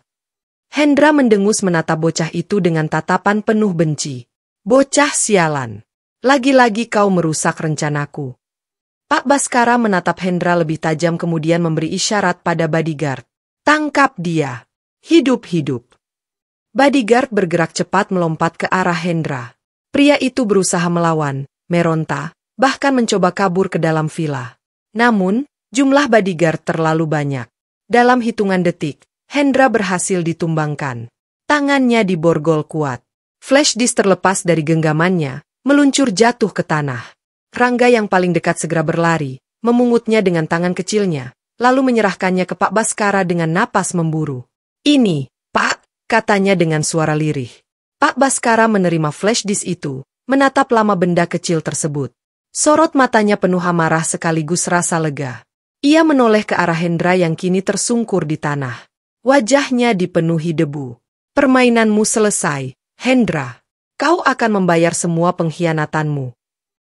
Hendra mendengus menatap bocah itu dengan tatapan penuh benci. Bocah sialan. Lagi-lagi kau merusak rencanaku. Pak Baskara menatap Hendra lebih tajam kemudian memberi isyarat pada bodyguard. Tangkap dia. Hidup-hidup. Bodyguard bergerak cepat melompat ke arah Hendra. Pria itu berusaha melawan, meronta, bahkan mencoba kabur ke dalam villa. Namun, jumlah bodyguard terlalu banyak. Dalam hitungan detik, Hendra berhasil ditumbangkan. Tangannya diborgol kuat. Flash disk terlepas dari genggamannya, meluncur jatuh ke tanah. Rangga yang paling dekat segera berlari, memungutnya dengan tangan kecilnya, lalu menyerahkannya ke Pak Baskara dengan napas memburu. Ini, Pak, katanya dengan suara lirih. Pak Baskara menerima flash disk itu, menatap lama benda kecil tersebut. Sorot matanya penuh amarah sekaligus rasa lega. Ia menoleh ke arah Hendra yang kini tersungkur di tanah. Wajahnya dipenuhi debu. Permainanmu selesai, Hendra. Kau akan membayar semua pengkhianatanmu.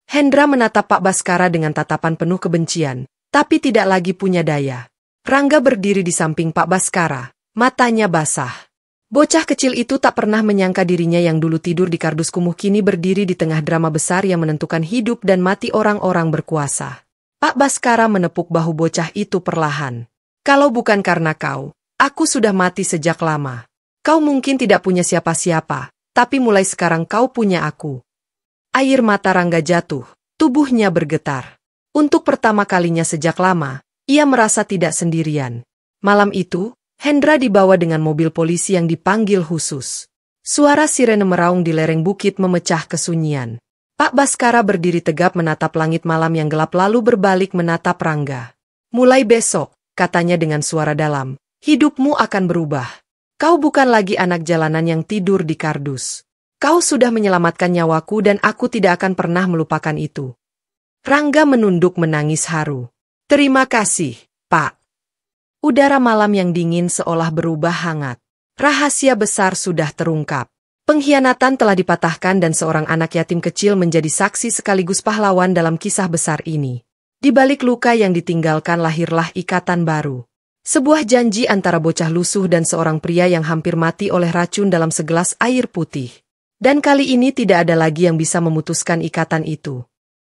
Hendra menatap Pak Baskara dengan tatapan penuh kebencian, tapi tidak lagi punya daya. Rangga berdiri di samping Pak Baskara, matanya basah. Bocah kecil itu tak pernah menyangka dirinya yang dulu tidur di kardus kumuh kini berdiri di tengah drama besar yang menentukan hidup dan mati orang-orang berkuasa. Pak Baskara menepuk bahu bocah itu perlahan. Kalau bukan karena kau, aku sudah mati sejak lama. Kau mungkin tidak punya siapa-siapa, tapi mulai sekarang kau punya aku. Air mata Rangga jatuh, tubuhnya bergetar. Untuk pertama kalinya sejak lama, ia merasa tidak sendirian. Malam itu, Hendra dibawa dengan mobil polisi yang dipanggil khusus. Suara sirene meraung di lereng bukit memecah kesunyian. Pak Baskara berdiri tegap menatap langit malam yang gelap lalu berbalik menatap Rangga. Mulai besok, katanya dengan suara dalam, hidupmu akan berubah. Kau bukan lagi anak jalanan yang tidur di kardus. Kau sudah menyelamatkan nyawaku dan aku tidak akan pernah melupakan itu. Rangga menunduk menangis haru. Terima kasih, Pak. Udara malam yang dingin seolah berubah hangat. Rahasia besar sudah terungkap. Pengkhianatan telah dipatahkan dan seorang anak yatim kecil menjadi saksi sekaligus pahlawan dalam kisah besar ini. Di balik luka yang ditinggalkan lahirlah ikatan baru. Sebuah janji antara bocah lusuh dan seorang pria yang hampir mati oleh racun dalam segelas air putih. Dan kali ini tidak ada lagi yang bisa memutuskan ikatan itu.